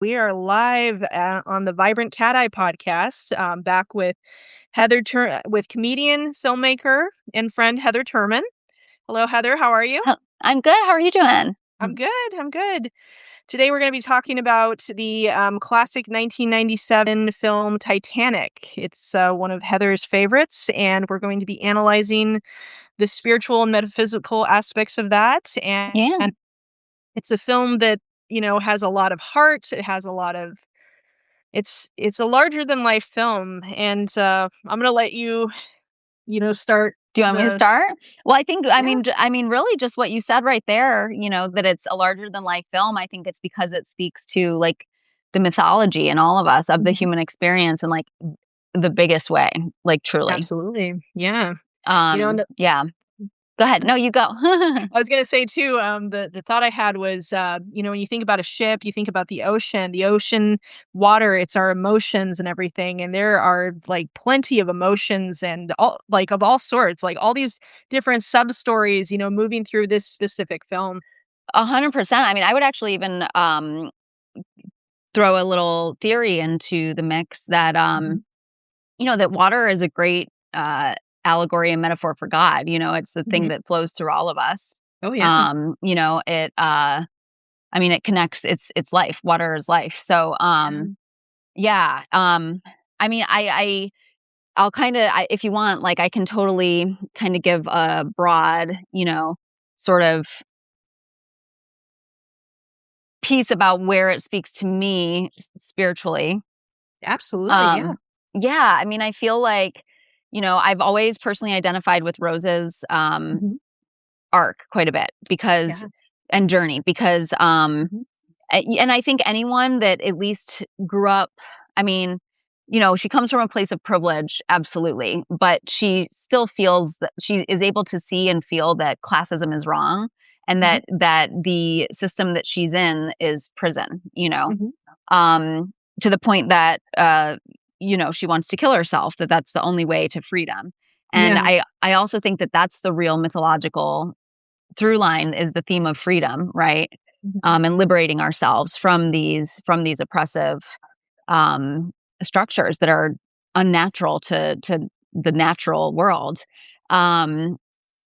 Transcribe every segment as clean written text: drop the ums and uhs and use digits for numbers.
We are live on the Vibrant Cat Eye podcast, back with with comedian, filmmaker, and friend Heather Turman. Hello, Heather. How are you? I'm good. How are you doing? I'm good. I'm good. Today we're going to be talking about the classic 1997 film Titanic. It's one of Heather's favorites, and we're going to be analyzing the spiritual and metaphysical aspects of that. Yeah. And it's a film that, has a lot of heart. It has a lot of it's a larger than life film, and I'm gonna let you, start. Do you want me to start? Well, I think, Yeah. really just what you said right there, that it's a larger than life film. I think it's because it speaks to like the mythology in all of us of the human experience in like the biggest way, like truly. Absolutely, yeah. Yeah. Go ahead. No, you go. I was gonna say too, the thought I had was, when you think about a ship, you think about the ocean water, it's our emotions and everything. And there are like plenty of emotions and of all sorts, like all these different sub stories, moving through this specific film. 100%. I mean, I would actually even throw a little theory into the mix that that water is a great allegory and metaphor for God. It's the thing that flows through all of us. Oh yeah. It connects, it's life. Water is life. So yeah. I'll kind of, if you want, like, I can totally kind of give a broad, sort of piece about where it speaks to me spiritually. Absolutely. Yeah. Yeah. I mean, I feel like, I've always personally identified with Rose's arc quite a bit and journey because, and I think anyone that at least grew up, I mean, she comes from a place of privilege, absolutely, but she still feels that she is able to see and feel that classism is wrong and that the system that she's in is prison, to the point that, she wants to kill herself, that's the only way to freedom. And I also think that that's the real mythological through line is the theme of freedom, right? And liberating ourselves from these oppressive structures that are unnatural to the natural world. And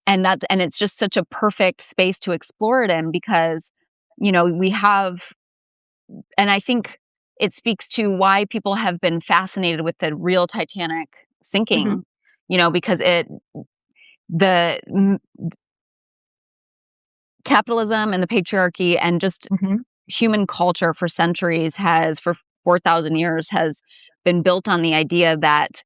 it's just such a perfect space to explore it in because, we have, and I think it speaks to why people have been fascinated with the real Titanic sinking, because the capitalism and the patriarchy and just human culture for centuries for 4,000 years has been built on the idea that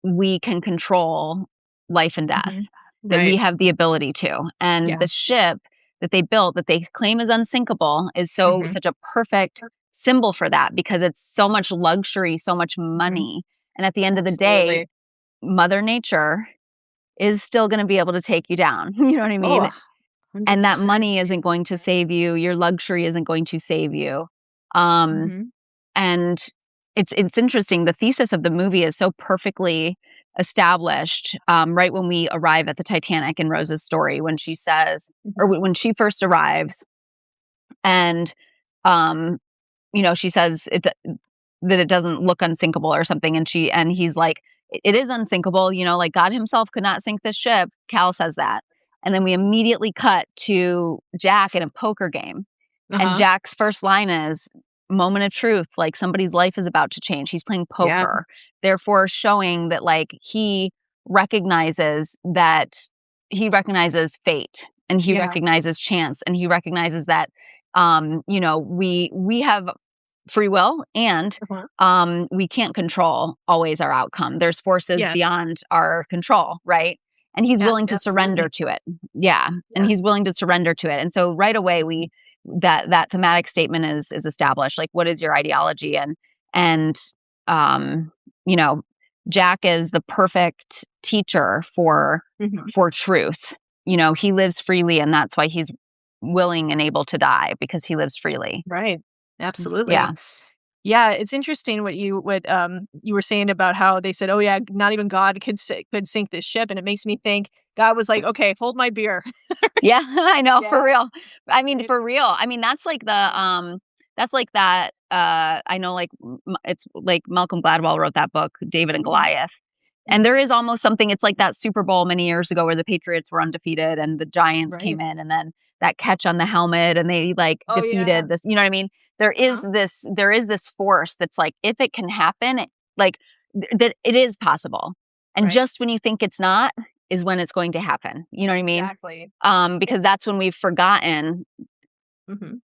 we can control life and death, that we have the ability to. And the ship that they built that they claim is unsinkable is such a perfect symbol for that because it's so much luxury, so much money. And at the end of the day, Mother Nature is still going to be able to take you down. You know what I mean? 100%. And that money isn't going to save you. Your luxury isn't going to save you. And it's interesting. The thesis of the movie is so perfectly established right when we arrive at the Titanic in Rose's story, when she says, or when she first arrives, and she says that it doesn't look unsinkable or something, and he's like, it is unsinkable. Like God Himself could not sink this ship. Cal says that. And then we immediately cut to Jack in a poker game. And Jack's first line is, moment of truth, like somebody's life is about to change. He's playing poker, therefore showing that like he recognizes fate, and he recognizes chance, and he recognizes that, we have free will, and we can't control always our outcome. There's forces beyond our control, right? And he's willing to surrender to it. Yeah. And he's willing to surrender to it. And so right away that thematic statement is established. Like, what is your ideology? And Jack is the perfect teacher for truth. He lives freely, and that's why he's willing and able to die, because he lives freely. Right. Absolutely. Yeah. Yeah, it's interesting what you were saying about how they said, "Oh yeah, not even God could sink this ship," and it makes me think God was like, "Okay, hold my beer." Yeah, I know, for real. I mean, for real. I mean, that's like the That's like that, I know, like, it's like Malcolm Gladwell wrote that book, David and Mhm. Goliath, and Mhm. there is almost something it's like that Super Bowl many years ago where the Patriots were undefeated and the Giants Right. came in, and then that catch on the helmet, and they, like, Oh, yeah. defeated this, you know what I mean? Uh-huh. There is this force that's like, if it can happen, like, that it is possible, and Right. just when you think it's not, is when it's going to happen, you know what I mean? Exactly. It Because that's when we've forgotten Mhm.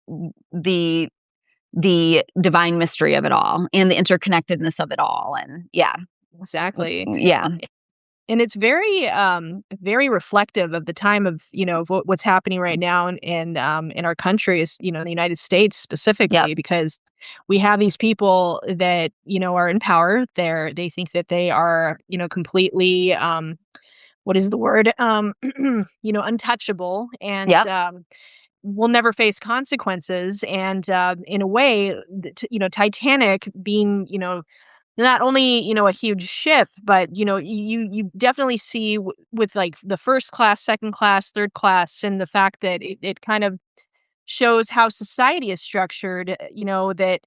the divine mystery of it all and the interconnectedness of it all, and yeah. Exactly. Yeah. And it's very reflective of the time of, of what's happening right now in our countries, in the United States Yep. specifically, because we have these people that, are in power. They think that they are, completely, what is the word? Untouchable and, Yep. will never face consequences. And, in a way, Titanic being, not only, a huge ship, but, you definitely see with like the first class, second class, third class, and the fact that it kind of shows how society is structured, that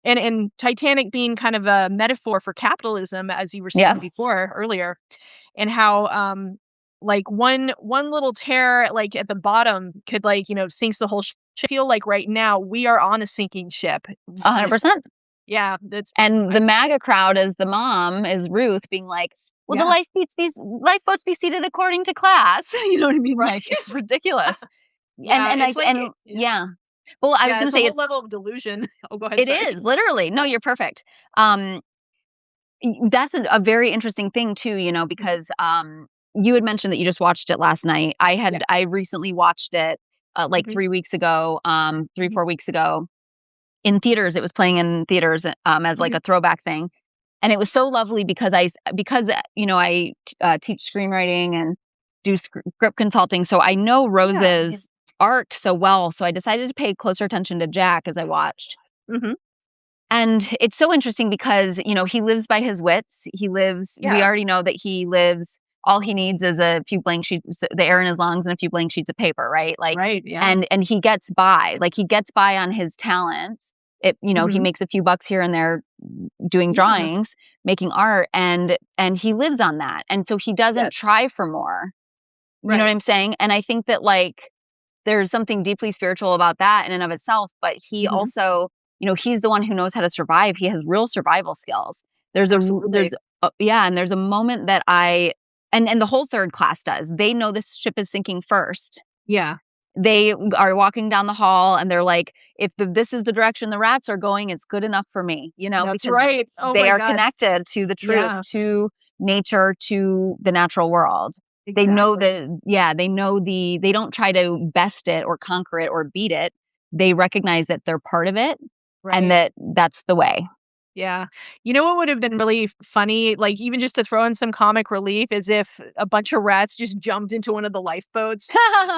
and Titanic being kind of a metaphor for capitalism, as you were Yeah. saying before earlier, and how like one little tear like at the bottom could like, sinks the whole ship. I feel like right now we are on a sinking ship. 100%. Yeah, that's And I the MAGA crowd is the mom, is Ruth being like, "Will the yeah, lifeboats be seated according to class?" You know what I mean? right. Like, it's ridiculous. Yeah, it's like And it yeah. yeah. Well, I was Yeah, gonna it's a say whole level of delusion. Oh, go ahead, it sorry. is, literally. No, you're perfect. Um, that's a very interesting thing too, Mhm. because, you had mentioned that you just watched it last night. Yeah. I recently watched it, like Mhm, 3 weeks ago, 3, mhm, 4 weeks ago in theaters. It was playing in theaters, as like mhm. a throwback thing. And it was so lovely because I teach screenwriting and do script consulting, so I know Yeah, yeah. Rose's arc so well, so I decided to pay closer attention to Jack as I watched. Mhm. And it's so interesting because, he lives by his wits. We Yeah, already know that he lives all he needs is a few blank sheets, the air in his lungs and a few blank sheets of paper, right? Like, right, yeah. and he gets by. Like, he gets by on his talents. He Mhm. makes a few bucks here and there doing Yeah, drawings, making art, and he lives on that. And so he doesn't yes. try for more. You know what Right. I'm saying? And I think that, like, there's something deeply spiritual about that in and of itself, but he Mhm. also, he's the one who knows how to survive. He has real survival skills. There's Absolutely. yeah, and there's a moment that and the whole third class does. They know this ship is sinking first. Yeah, They are walking down the hall and they're like, if this is the direction the rats are going, it's good enough for me, that's because right. Oh they my are god. connected to the truth, Yes, to nature, to the natural world. They know exactly. that, yeah, they don't try to best it or conquer it or beat it. They recognize that they're part of it and Right. that that's the way. Yeah. You know what would have been really funny, like, even just to throw in some comic relief, is if a bunch of rats just jumped into one of the lifeboats.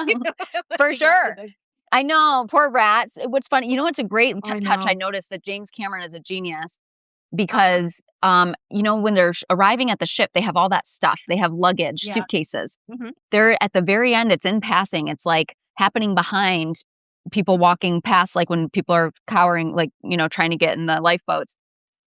You know, For they got to sure. the I know, poor rats. What's funny, what's a great I touch I know. noticed that James Cameron is a genius Uh-huh. because, when they're arriving at the ship, they have all that stuff. They have luggage, Yeah. suitcases. Mhm. They're at the very end, it's in passing. It's like happening behind people walking past, like when people are cowering, like, trying to get in the lifeboats.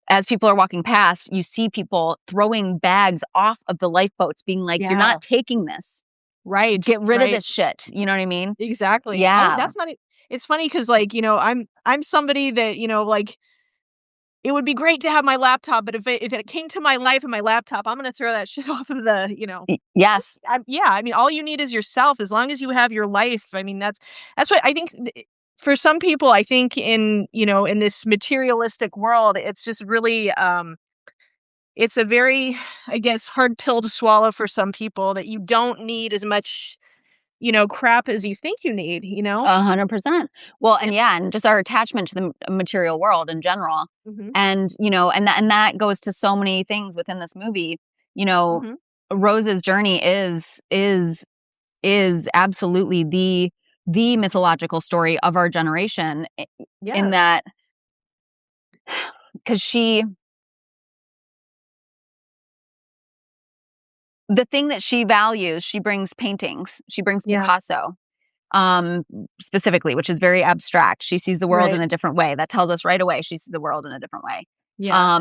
As people are walking past, you see people throwing bags off of the lifeboats, being like, "You're Yeah. not taking this. Right, Get rid of right. this shit." You know what I mean? Exactly. Yeah. That's not it's funny because, like, I'm somebody that, like, it would be great to have my laptop, but if it came to my life and my laptop, I'm gonna throw that shit off of the, Yes. just yeah, I mean, all you need is yourself. As long as you have your life, I mean, that's what I think for some people, I think in this materialistic world, it's just really, it's a very, I guess, hard pill to swallow for some people that you don't need as much, crap as you think you need, 100%. Well, and Yep. yeah, and just our attachment to the material world in general. Mhm. And, and that goes to so many things within this movie. You know, Mhm. Rose's journey is absolutely the mythological story of our generation, in Yes. that, because the thing that she values, she brings paintings, she brings Yeah. Picasso. um, specifically, which is very abstract. She sees the world in Right. a different way. That tells us right away she sees the world in a different way. Yeah.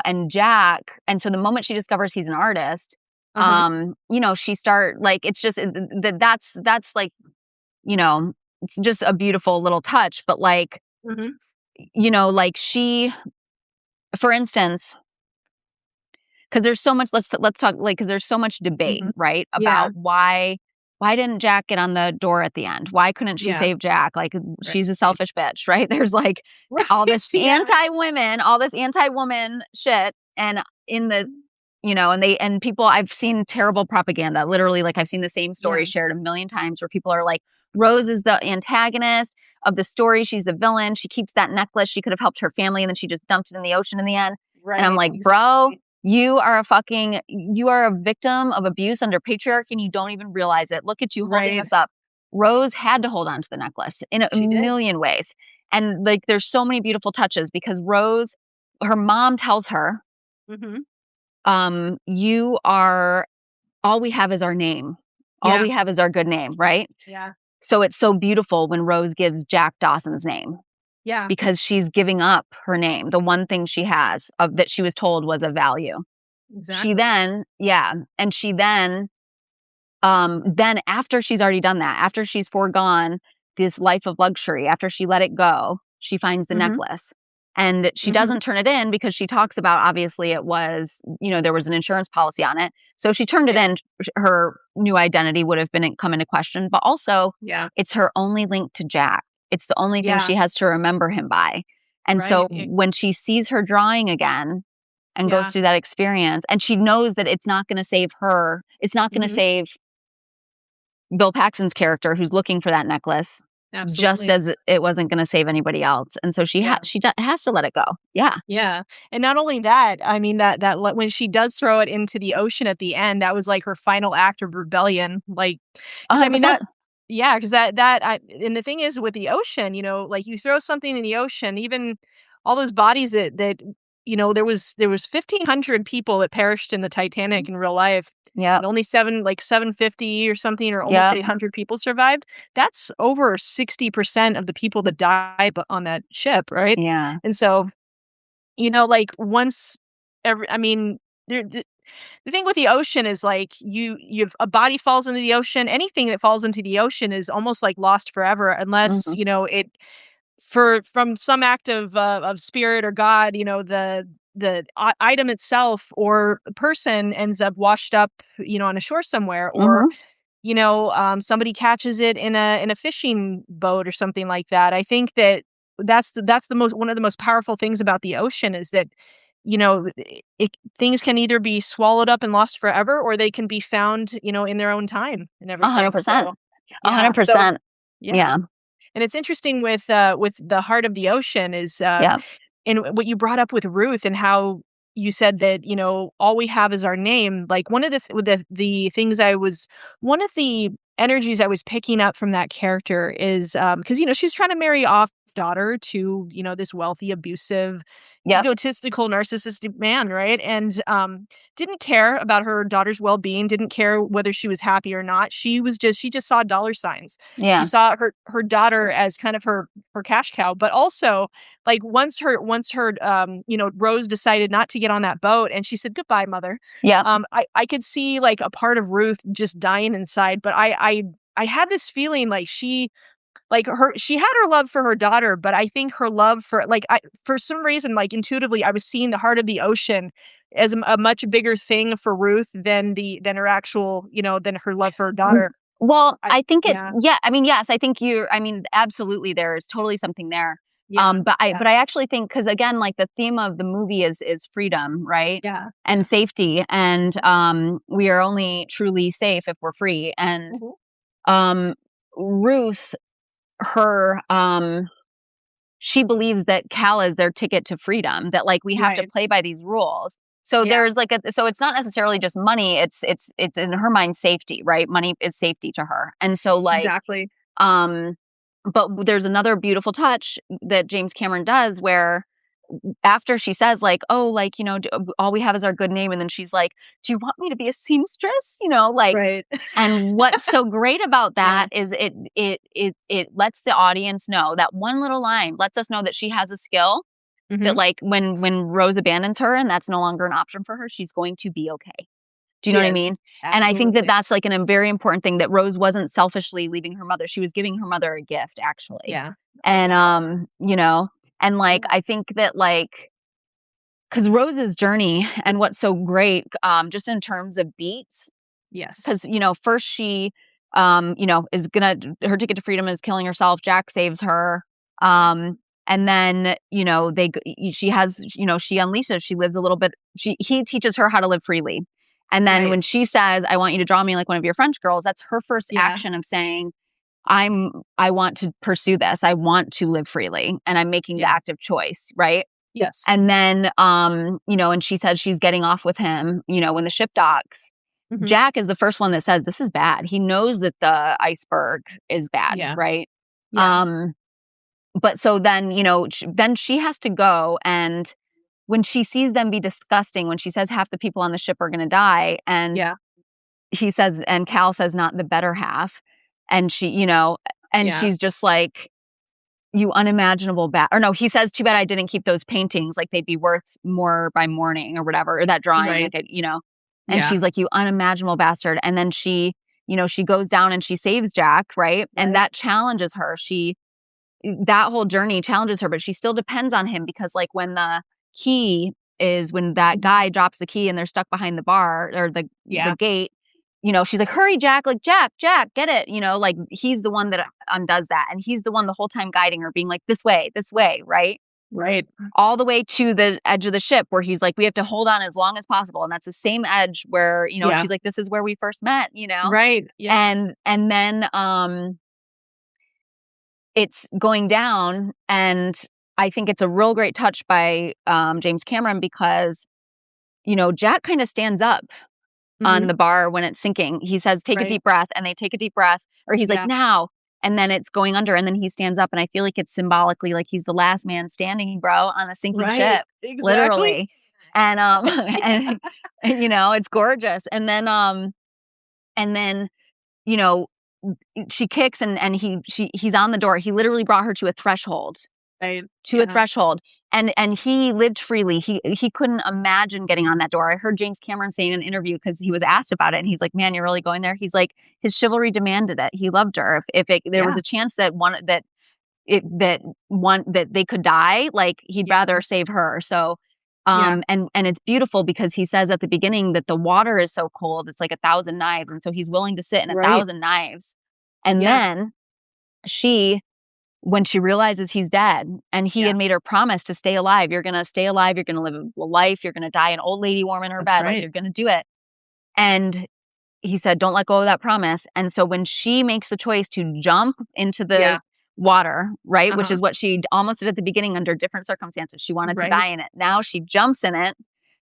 And Jack, and so the moment she discovers he's an artist, Uh-huh. she start like it's just that's like, you know, it's just a beautiful little touch. But like, Mhm. like she, for instance, because there's so much let's talk like because there's so much debate, Mhm. right, Yeah. about why didn't Jack get on the door at the end? Why couldn't she Yeah. save Jack? Like, Right. she's a selfish bitch, right? There's like Right. Yeah. all this anti-woman shit, and in the and people, I've seen terrible propaganda. Literally, like, I've seen the same story Yeah. shared a million times where people are like, Rose is the antagonist of the story. She's the villain. She keeps that necklace. She could have helped her family, and then she just dumped it in the ocean in the end. And I'm Right. like, bro, Exactly. you are a victim of abuse under patriarchy and you don't even realize it. Look at you holding Right. this up. Rose had to hold on to the necklace in a She did. million ways. And like, there's so many beautiful touches because her mom tells her, Mhm. you are, all we have is our name. All Yeah. we have is our good name, right? Yeah. So it's so beautiful when Rose gives Jack Dawson's name Yeah. because she's giving up her name, the one thing she has of that she was told was of value. She Exactly. then, yeah, and she then after she's already done that, after she's foregone this life of luxury, after she let it go, she finds the Mhm. necklace. And she Mhm. doesn't turn it in because she talks about, obviously it was, there was an insurance policy on it. So if she turned it Yeah. in, her new identity would have been come into question. But also, Yeah. it's her only link to Jack. It's the only thing Yeah. she has to remember him by. And so Right. when she sees her drawing again and goes Yeah. through that experience, and she knows that it's not going to save her, it's not going to Mhm. save Bill Paxton's character who's looking for that necklace, just Absolutely. as it wasn't going to save anybody else. And so Yeah. has to let it go. Yeah. Yeah, and not only that, I mean, when she does throw it into the ocean at the end, that was, like, her final act of rebellion, like, because I mean, 100%. because and the thing is with the ocean, like, you throw something in the ocean, even all those bodies there was 1,500 people that perished in the Titanic in real life, and Yep. only 750 or something, or almost Yep. 800 people survived. That's over 60% of the people that died on that ship, right? Yeah. And so like once every I mean, the thing with the ocean is like you've a body falls into the ocean, anything that falls into the ocean is almost like lost forever unless, Mhm. it from some act of spirit or God, the item itself or the person ends up washed up, on a shore somewhere, or Mhm. somebody catches it in a fishing boat or something like that. I think that's the most one of the most powerful things about the ocean is that, things can either be swallowed up and lost forever, or they can be found, in their own time and everything. 100%. So, yeah. So, 100%. yeah. Yeah. And it's interesting with the heart of the ocean is Yeah. and what you brought up with Ruth and how you said that, all we have is our name. Like one of the things one of the energies I was picking up from that character is because she's trying to marry off his daughter to, this wealthy, abusive, Yep. egotistical, narcissistic man, right? And didn't care about her daughter's well-being, didn't care whether she was happy or not. She just saw dollar signs. She Yeah. saw her daughter as kind of her cash cow, but also like once her Rose decided not to get on that boat and she said, "Goodbye, mother." Yep. I could see like a part of Ruth just dying inside, but I had this feeling like she had her love for her daughter, but I think her love for some reason, like intuitively, I was seeing the heart of the ocean as a much bigger thing for Ruth than her actual, than her love for her Mm, daughter. well, I I think Yeah, yeah, I mean, yes, I mean, absolutely, there is totally something there. yeah, yeah, But I actually think because again, like, the theme of the movie is freedom, right? yeah, And yeah. safety, and, we are only truly safe if we're free, and, Mhm. um, Ruth, her, she believes that Cal is their ticket to freedom, that, like, we have to Right. play by these rules. So Yeah, there's, like, so it's not necessarily just money, it's in her mind safety, right? Money is safety to her. And so, like, exactly. um, but there's another beautiful touch that James Cameron does where, after she says like, oh, like, all we have is our good name. And then she's like, do you want me to be a seamstress? Like, Right. and what's so great about Yeah. that is it lets the audience know, that one little line lets us know that she has a skill, that Mhm. like when Rose abandons her and that's no longer an option for her, she's going to be okay. Do you know She what I is. mean? And I think that Absolutely. that's like a very important thing, that Rose wasn't selfishly leaving her mother. She was giving her mother a gift, actually. Yeah. And and like I think that like, because Rose's journey and what's so great, just in terms of beats, Yes. because first she is gonna, her ticket to freedom is killing herself. Jack saves her, and then she has, she unleashes, she lives a little bit, he teaches her how to live freely. And then Right. when she says, I want you to draw me like one of your French girls, that's her first Yeah. action of saying, I want to pursue this, I want to live freely, and I'm making the Yeah. active choice, right? Yes. And then and she says she's getting off with him, when the ship docks. Mhm. Jack is the first one that says this is bad. He knows that the iceberg is bad, Yeah. right? Yeah. Um, but so then, then she has to go, and when she sees them be disgusting, when she says half the people on the ship are going to die, and Yeah. he says, and Cal says, not the better half, and and Yeah. she's just like, you unimaginable bad, or no, he says, too bad I didn't keep those paintings, like they'd be worth more by morning or whatever, or that drawing, Right. like and Yeah. she's like, you unimaginable bastard. And then she goes down and she saves Jack, right? And Right. that challenges her. That whole journey challenges her, but she still depends on him, because like when that Mhm. guy drops the key and they're stuck behind the bar, or the Yeah. gate, she's like, hurry, Jack, like, Jack, get it. Like he's the one that undoes that. And he's the one the whole time guiding her, being like, this way, right? Right. All the way to the edge of the ship, where he's like, we have to hold on as long as possible. And that's the same edge where, and Yeah. she's like, this is where we first met. Right. Yeah. And then it's going down, and I think it's a real great touch by James Cameron, because Jack kind of stands up on Mhm. the bar when it's sinking. He says, take a Right. deep breath, and they take a deep breath, or he's like, Yeah. now, and then it's going under, and then he stands up, and I feel like it's symbolically like he's the last man standing, bro, on the sinking Right. ship, Exactly. literally. And Yes. Yeah. and it's gorgeous. And then you know she kicks, and he's on the door. He literally brought her to a threshold, Right. to a Yeah. threshold. And he lived freely. He couldn't imagine getting on that door. I heard James Cameron say in an interview, because he was asked about it, and he's like, man, you're really going there? He's like, his chivalry demanded it. He loved her. If there was Yeah. a chance that they could die, like, he'd Yeah. rather save her. So Yeah. and it's beautiful, because he says at the beginning that the water is so cold, it's like 1,000 knives, and so he's willing to sit in a Right. 1,000 knives. And Yeah. then she when she realizes he's dead, and he Yeah. had made her promise to stay alive, you're gonna stay alive, you're gonna live a life, you're gonna die an old lady warm in her That's bed, like, right. you're gonna do it. And he said, don't let go of that promise. And so when she makes the choice to jump into the Yeah. water, right, which Uh-huh. is what she almost did at the beginning under different circumstances, she wanted to Right. die in it. Now she jumps in it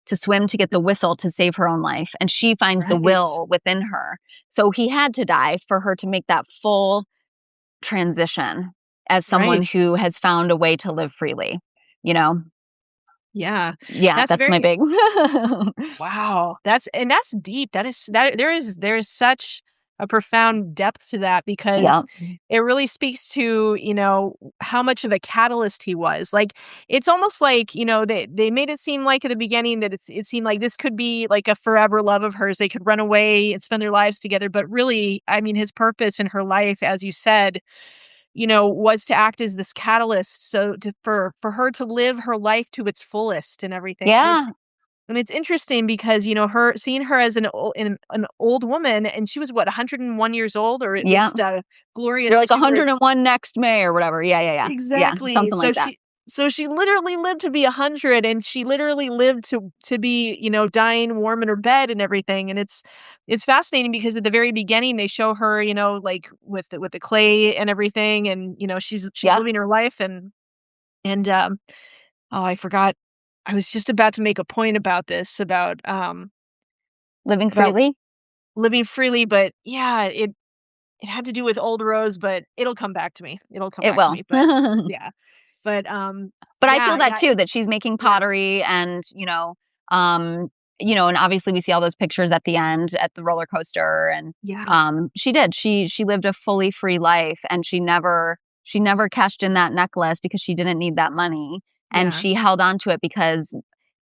to swim, to get the whistle, to save her own life. And she finds the Right. will within her. So he had to die for her to make that full transition as someone Right. who has found a way to live freely, you know? Yeah. Yeah, That's that's my very big. wow. That's deep. There is such a profound depth to that Yeah. because it really speaks to, how much of a catalyst he was. Like it's almost like, they made it seem like at the beginning that it seemed like this could be like a forever love of hers. They could run away and spend their lives together, but really, I mean, his purpose in her life, as you said, was to act as this catalyst so for her to live her life to its fullest and everything. And Yeah. it's interesting because, her seeing her as an old woman, and she was what, 101 years old, or at Yeah. least Gloria You're like Stewart. 101 next May or whatever. Yeah, yeah, yeah. Yeah, Exactly. something So like that. she literally lived to be 100, and she literally lived to be, dying warm in her bed and everything. And it's fascinating because at the very beginning they show her, like with the clay and everything, and she's Yeah, living her life, and oh, I forgot. I was just about to make a point about this living about freely. living freely, but yeah, it had to do with old Rose, but it'll come back to me. It'll come It back to will. me, but yeah. But, But I feel yeah, that yeah, too, that she's making yeah, pottery and, um, and obviously we see all those pictures at the end at the roller coaster and yeah, she did. She lived a fully free life and she never cashed in that necklace because she didn't need that money and yeah, she held on to it because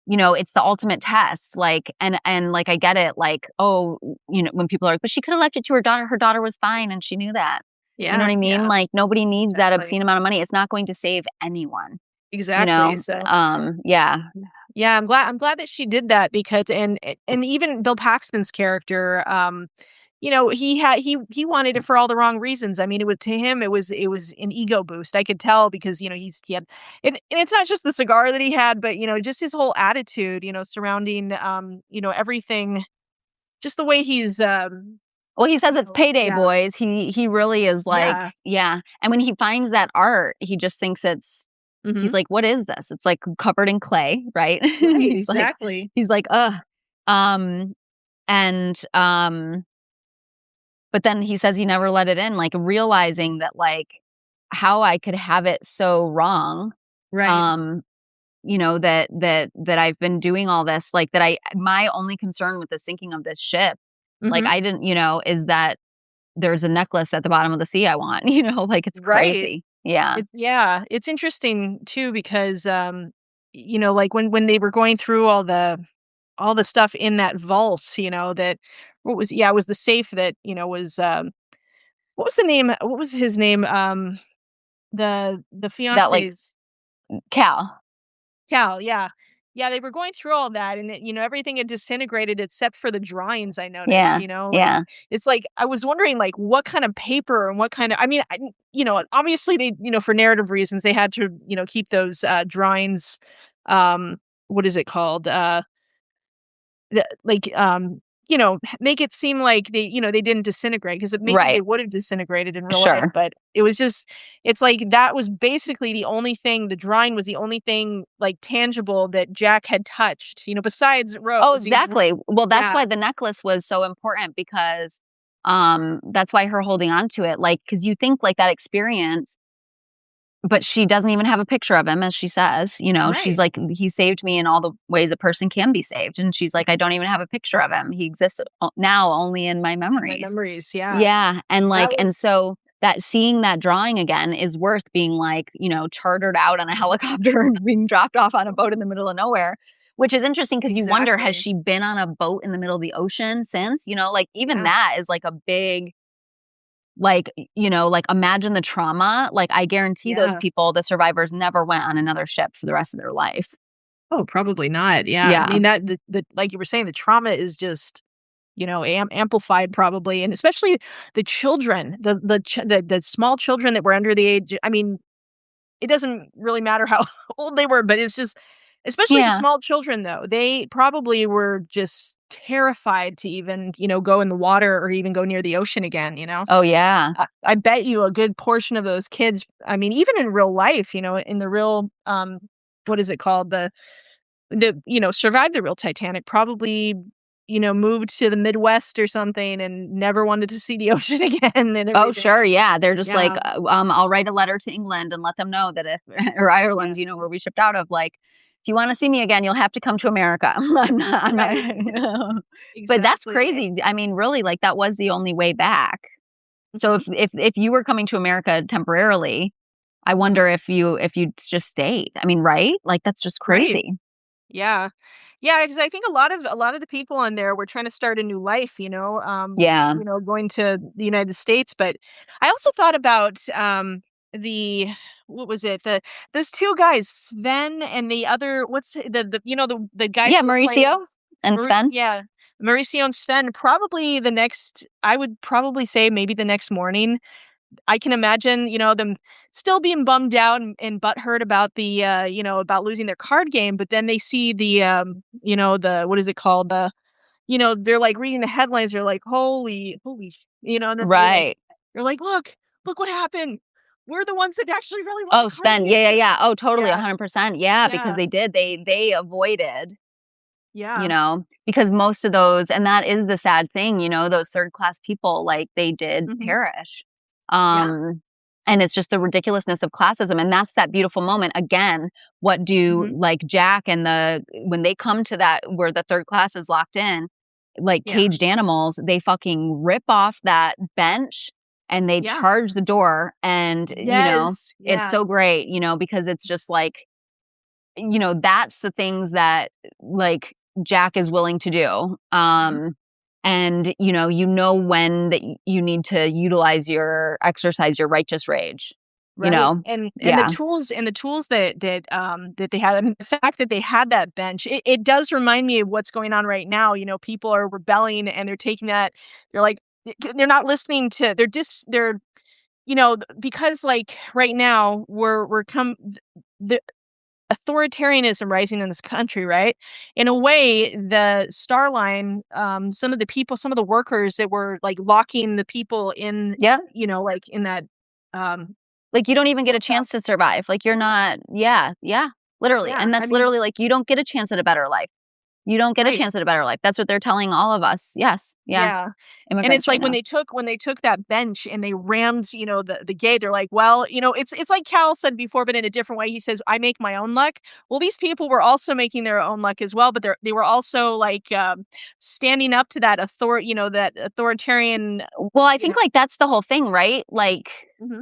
it's the ultimate test like and like I get it like oh when people are like but she could have left it to her daughter was fine and she knew that. You know what yeah, I mean? yeah, Like nobody needs that exactly, obscene amount of money. It's not going to save anyone. exactly, so Yeah. yeah, I'm glad that she did that because and even Bill Paxton's character, he wanted it for all the wrong reasons. I mean, it was to him, it was an ego boost. I could tell because, he had and it's not just the cigar that he had, but, just his whole attitude, surrounding, everything, just the way he's, Well, he says it's payday, yeah, boys. He really is like, yeah, yeah. And when he finds that art, he just thinks he's mhm, like, "What is this?" It's like covered in clay, right? right, he's like exactly. he's like, "Ugh." Um and but then he says he never let it in, like realizing that like how I could have it so wrong. Right, Um that I've been doing all this, like, that I my only concern with the sinking of this ship, like, mhm, I didn't is that there's a necklace at the bottom of the sea I want, like, it's right. crazy. Yeah. It's interesting too because, like when they were going through all the stuff in that vault, that it was the safe that, was, what was the name? What was his name? The That, like fiance's Cal. Cal, yeah. Yeah, they were going through all that and everything had disintegrated except for the drawings I noticed, Yeah, and yeah. it's like I was wondering like what kind of paper and what kind of I mean, obviously they, for narrative reasons they had to, keep those drawings what is it called? Like, make it seem like they didn't disintegrate because maybe they Right. would have disintegrated in real life, Sure. but it was just it's like that was basically the only thing the drawing was the only thing, like, tangible that Jack had touched, besides Oh, Rose, exactly. Well, that's yeah, why the necklace was so important because, that's why her holding on to it, like, because you think, like, that experience. But she doesn't even have a picture of him, as she says, she's right, like, "He saved me in all the ways a person can be saved," and she's like, "I don't even have a picture of him. He exists now only in my in my memories." memories, yeah. Yeah, and, That like and was so that seeing that drawing again is worth being, like, chartered out on a helicopter and being dropped off on a boat in the middle of nowhere, which is interesting because you wonder, has exactly. she been on a boat in the middle of the ocean since? Like, even Yeah, that is, like, a big like, like, imagine the trauma, like, I guarantee those yeah. people, the survivors, never went on another ship for the rest of their life. Oh, probably not, yeah, I Yeah. mean, that the like you were saying, the trauma is just amplified probably, and especially the children, the small children that were under the age I mean, it doesn't really matter how old they were, but it's just especially the Yeah. small children, though, they probably were just terrified to even, go in the water or even go near the ocean again, you know? Oh, yeah. I bet you a good portion of those kids I mean, even in real life, in the real, what is it called? Survived the real Titanic, probably, moved to the Midwest or something and never wanted to see the ocean again and Oh, everything. sure, yeah, they're just like, Yeah, "I'll write a letter to England and let them know that if" or yeah, Ireland, where we shipped out of, like, "If you wanna see me again, you'll have to come to America." I'm not right, But that's exactly, crazy. I mean, really, like, that was the only way back. So mhm, if you were coming to America temporarily, I mhm, wonder if you just stayed. I mean, right? Like, that's just right. crazy. Yeah. Yeah, because I think a lot of the people on there were trying to start a new life, Yeah. going to the United States, but I also thought about, the what was it? Those 2 guys, Sven and the other what's the guys Yeah, that were playing Mauricio and Sven. Yeah, Mauricio and Sven, probably the next I would probably say maybe the next morning I can imagine, them still being bummed out and butthurt about about losing their card game, but then they see the what is it called? They're like reading the headlines. They're like, holy, and then Right. they're like, look what happened. We're the ones that actually really want the Oh, card Sven. game. Yeah, yeah, yeah. Oh, totally, Yeah, 100%. Yeah, because yeah, they did. They avoided, yeah, because most of those and that is the sad thing, those third class people, like, they did hmm perish. yeah, Um And it's just the ridiculousness of classism. And that's that beautiful moment. Again, what do Mhm. like Jack and when they come to that where the third class is locked in, like Yeah. caged animals, they fucking rip off that bench and they Yeah. charge the door. And, Yes. it's Yeah. so great, because it's just like, that's the things that like Jack is willing to do. Mhm. And when that you need to exercise your righteous rage, Right, and yeah, the tools that they had, I mean, the fact that they had that bench, it does remind me of what's going on right now. People are rebelling and they're taking that, they're like, they're not listening to, they're, because like right now we're come the authoritarianism rising in this country, right? In a way, the Star Line, some of the people, some of the workers that were like locking the people in, yeah. like in that, um, Like, you don't even get a workshop. chance to survive. Like, you're not, yeah, yeah, literally. Yeah, And I that's mean, literally like, you don't get a chance at a better life. You don't get a right. chance at a better life. That's what they're telling all of us. Yes, yeah, Yeah. And it's immigrants right like now. when they took that bench and they rammed, the gate, they're like, well, it's like Cal said before, but in a different way. He says, I make my own luck. Well, these people were also making their own luck as well, but they were also like standing up to that authoritarian, Well, I you think know. like that's the whole thing, right? Like, Mhm.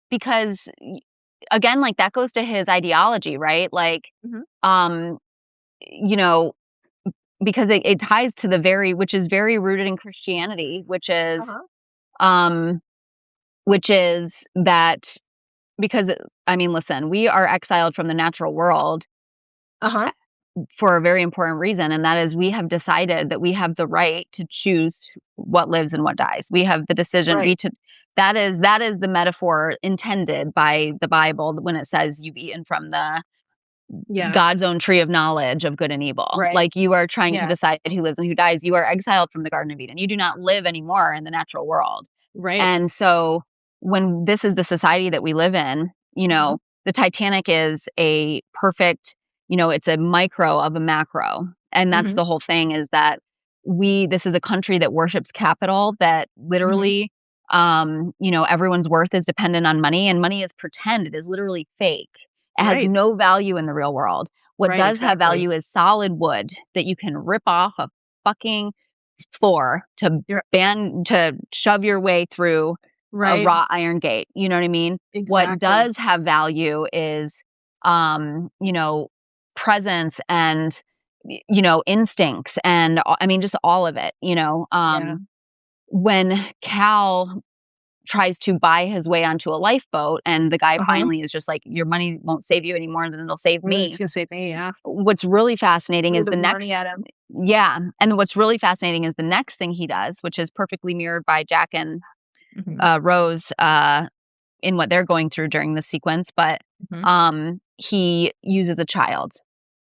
because again, like that goes to his ideology, right? Like, Mhm. um, you know, because it ties to which is very rooted in Christianity, Uh-huh. um, which is that because, I mean, listen, we are exiled from the natural world Uh-huh. for a very important reason, and that is we have decided that we have the right to choose what lives and what dies. We have the decision. Right. That is the metaphor intended by the Bible when it says you've eaten from the Yeah. God's own tree of knowledge of good and evil. Right. Like you are trying to Yeah. decide who lives and who dies. You are exiled from the Garden of Eden. You do not live anymore in the natural world. Right. And so when this is the society that we live in, Mhm. the Titanic is a perfect, it's a micro of a macro. And that's Mhm. the whole thing is that this is a country that worships capital, that Mhm. literally, everyone's worth is dependent on money, and money is pretend. It is literally fake. It has Right. no value in the real world. What Right, does have exactly. value is solid wood that you can rip off a fucking floor You're to shove your way through a right. wrought iron gate. You know what I mean? What Exactly. does have value is, presence and, instincts and I mean, just all of it, Yeah. when Cal tries to buy his way onto a lifeboat and the guy Uh-huh. finally is just like, your money won't save you anymore than it'll save It's me. gonna save me, yeah. What's really fascinating Threw is the the money next at him. yeah, and what's really fascinating is the next thing he does, which is perfectly mirrored by Jack and, Mhm. Rose, in what they're going through during the sequence, but, Mhm. he uses a child.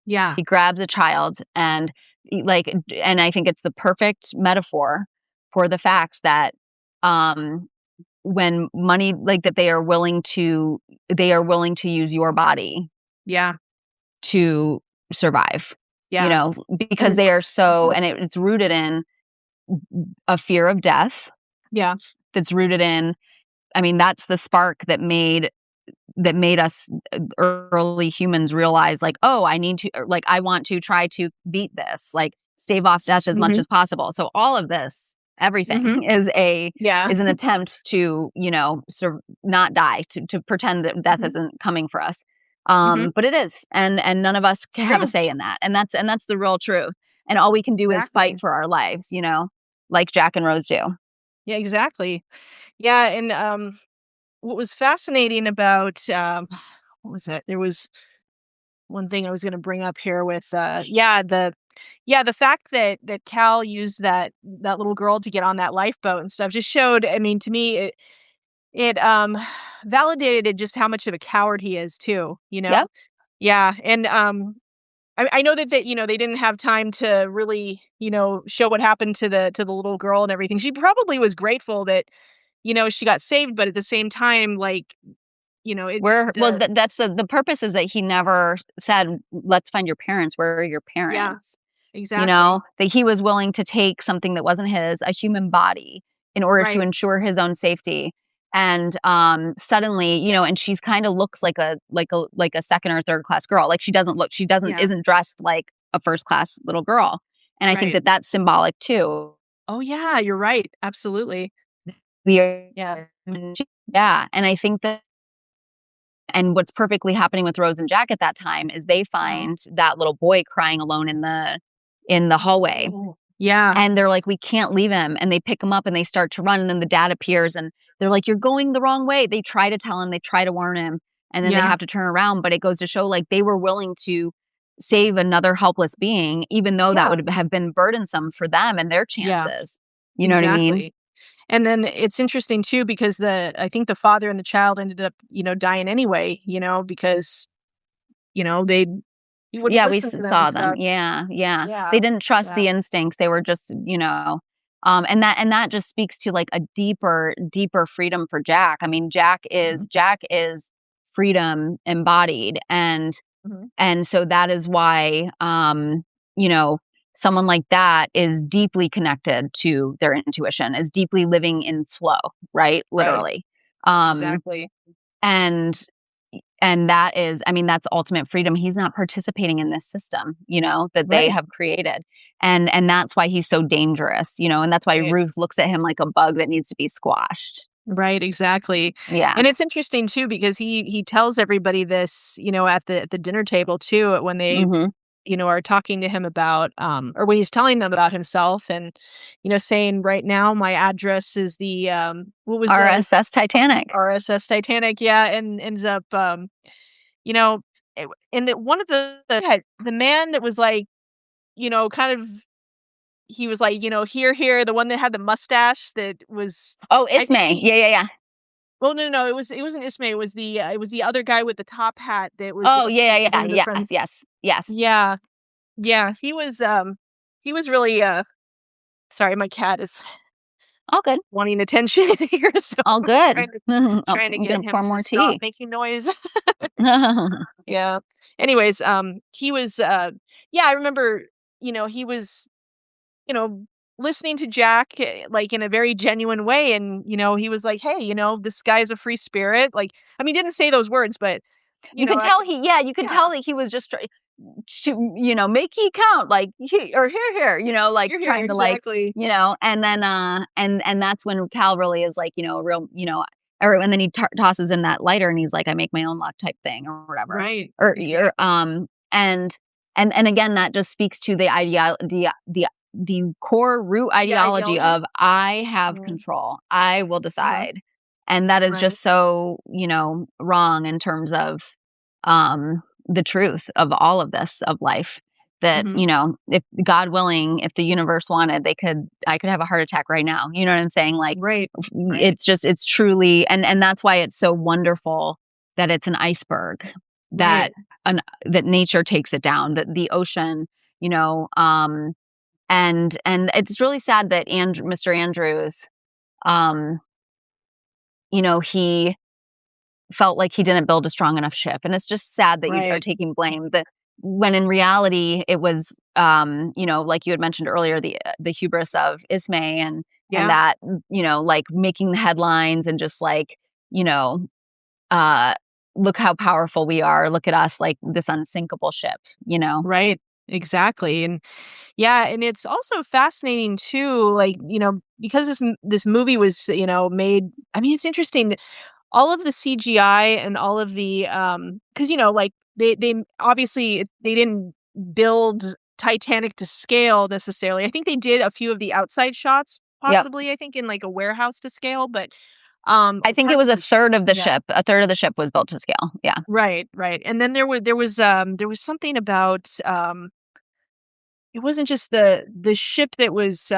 Yeah. He grabs a child and, and I think it's the perfect metaphor for the fact that, um, when money like, that they are willing to use your body Yeah. to survive, Yeah. And because it's they are so mhm. and it's rooted in a fear of death Yeah. that's rooted in I mean, that's the spark that made us early humans realize like, "Oh, I need to like, I want to try to beat this, like, stave off death as much Mhm. as possible." So all of this, Mhm. everything Yeah. is an attempt to, not die, to pretend that death Mhm. isn't coming for us. Mhm. But it is, and none of us It's can have a true. say in that, and that's the real truth. And all we can do is fight Exactly. for our lives, like Jack and Rose do. Yeah, exactly. Yeah, and, what was fascinating about, what was it? There was one thing I was gonna bring up here with, the fact that Cal used that little girl to get on that lifeboat and stuff just showed, I mean, to me, it validated just how much of a coward he is too, you know? Yep. Yeah, and, I know that they didn't have time to really, show what happened to the little girl and everything. She probably was grateful that, she got saved, but at the same time, like, it's the That's the purpose is that he never said, "Let's find your parents. Where are your yeah, parents?" exactly. That he was willing to take something that wasn't his, a human body, in order to Right. ensure his own safety. And suddenly, and she's kind of looks like a second or third class girl. Like she doesn't Yeah. isn't dressed like a first class little girl. And I think Right. that that's symbolic too. Oh, yeah, you're right. Absolutely. We are, Yeah. yeah, and I think that, and what's perfectly happening with Rose and Jack at that time is they Mhm. find that little boy crying alone in the hallway. Oh. Yeah. And they're like, "We can't leave him." And they pick him up and they start to run, and then the dad appears and they're like, "You're going the wrong way." They try to tell him, they try to warn him, and then they Yeah. have to turn around, but it goes to show, like, they were willing to save another helpless being, even though that Yeah. would have been burdensome for them and their Yeah. chances. You know what I mean? Exactly. And then it's interesting too because I think the father and the child ended up, dying anyway, because, they he wouldn't Yeah, we listen to them and saw them. stuff. Yeah, yeah. They Yeah. didn't trust Yeah. the instincts. They were just, and that just speaks to like a deeper freedom for Jack. I mean, Mhm. Jack is freedom embodied, and Mhm. and so that is why, you know, someone like that is deeply connected to their intuition, is deeply living in flow, right? Right. Literally. Um, Exactly. and and that is, I mean, that's ultimate freedom. He's not participating in this system, that they Right. have created. And that's why he's so dangerous, and that's why Right. Ruth looks at him like a bug that needs to be squashed. Right, exactly. Yeah. And it's interesting too because he tells everybody this, at the dinner table too when they, Mhm. are talking to him about or when he's telling them about himself and saying right now my address is the what was the RSS Titanic. RSS Titanic, yeah, and ends up you know and one of the man that was like, kind of he was like, here, the one that had the mustache that was Oh, I think Ismay. Yeah, yeah, yeah. well, no, it wasn't Ismay, it was the other guy with the top hat that was, Oh, yeah, yeah, one yeah. of the Yes, friends. yes, yes. Yeah, yeah, he was really, sorry, my cat is All good. wanting attention here, so All I'm good. trying to Oh, trying to I'm get gonna him pour to more stop tea. making noise. Yeah. Anyways, he was, yeah, I remember, he was, you know, listening to Jack, like, in a very genuine way, and, he was like, "Hey, this guy's a free spirit," like, I mean, he didn't say those words, but, You could I tell could you could yeah, tell that he was just to, make ye count, like, or here, like you're here, trying to like, exactly. and then, and that's when Cal really is like, a real, or and then he tosses in that lighter and he's like, I make my own luck type thing or whatever. Right, Or you're, exactly. and again, that just speaks to the core root The ideology ideology? of I have Mhm, control, I will uh-huh, decide. And that is right, just so, wrong in terms of, the truth of all of this of life, that, mhm, if God willing, if the universe wanted, I could have a heart attack right now. You know what I'm saying? Like, right, right, it's truly, and that's why it's so wonderful that it's an iceberg, right, that that nature takes it down, that the ocean, you know, and it's really sad that Mr. Andrews, um, he felt like he didn't build a strong enough ship, and it's just sad that you are right, taking blame, that when in reality it was, like you had mentioned earlier, the hubris of Ismay, and yeah, that, like making the headlines and just like, you know, uh, look how powerful we are, look at us, like this unsinkable ship, you know? right, exactly, and yeah, and it's also fascinating too, like, because this movie was, made I mean, it's interesting all of the CGI and all of the, because like, they obviously, they didn't build Titanic to scale necessarily. I think they did a few of the outside shots, Yep. possibly, I think, in, like, a warehouse to scale, but, I think it parts was of the ship yeah. a third of the ship was built to scale. Yeah. Right, right, and then there was something about, it wasn't just the ship that was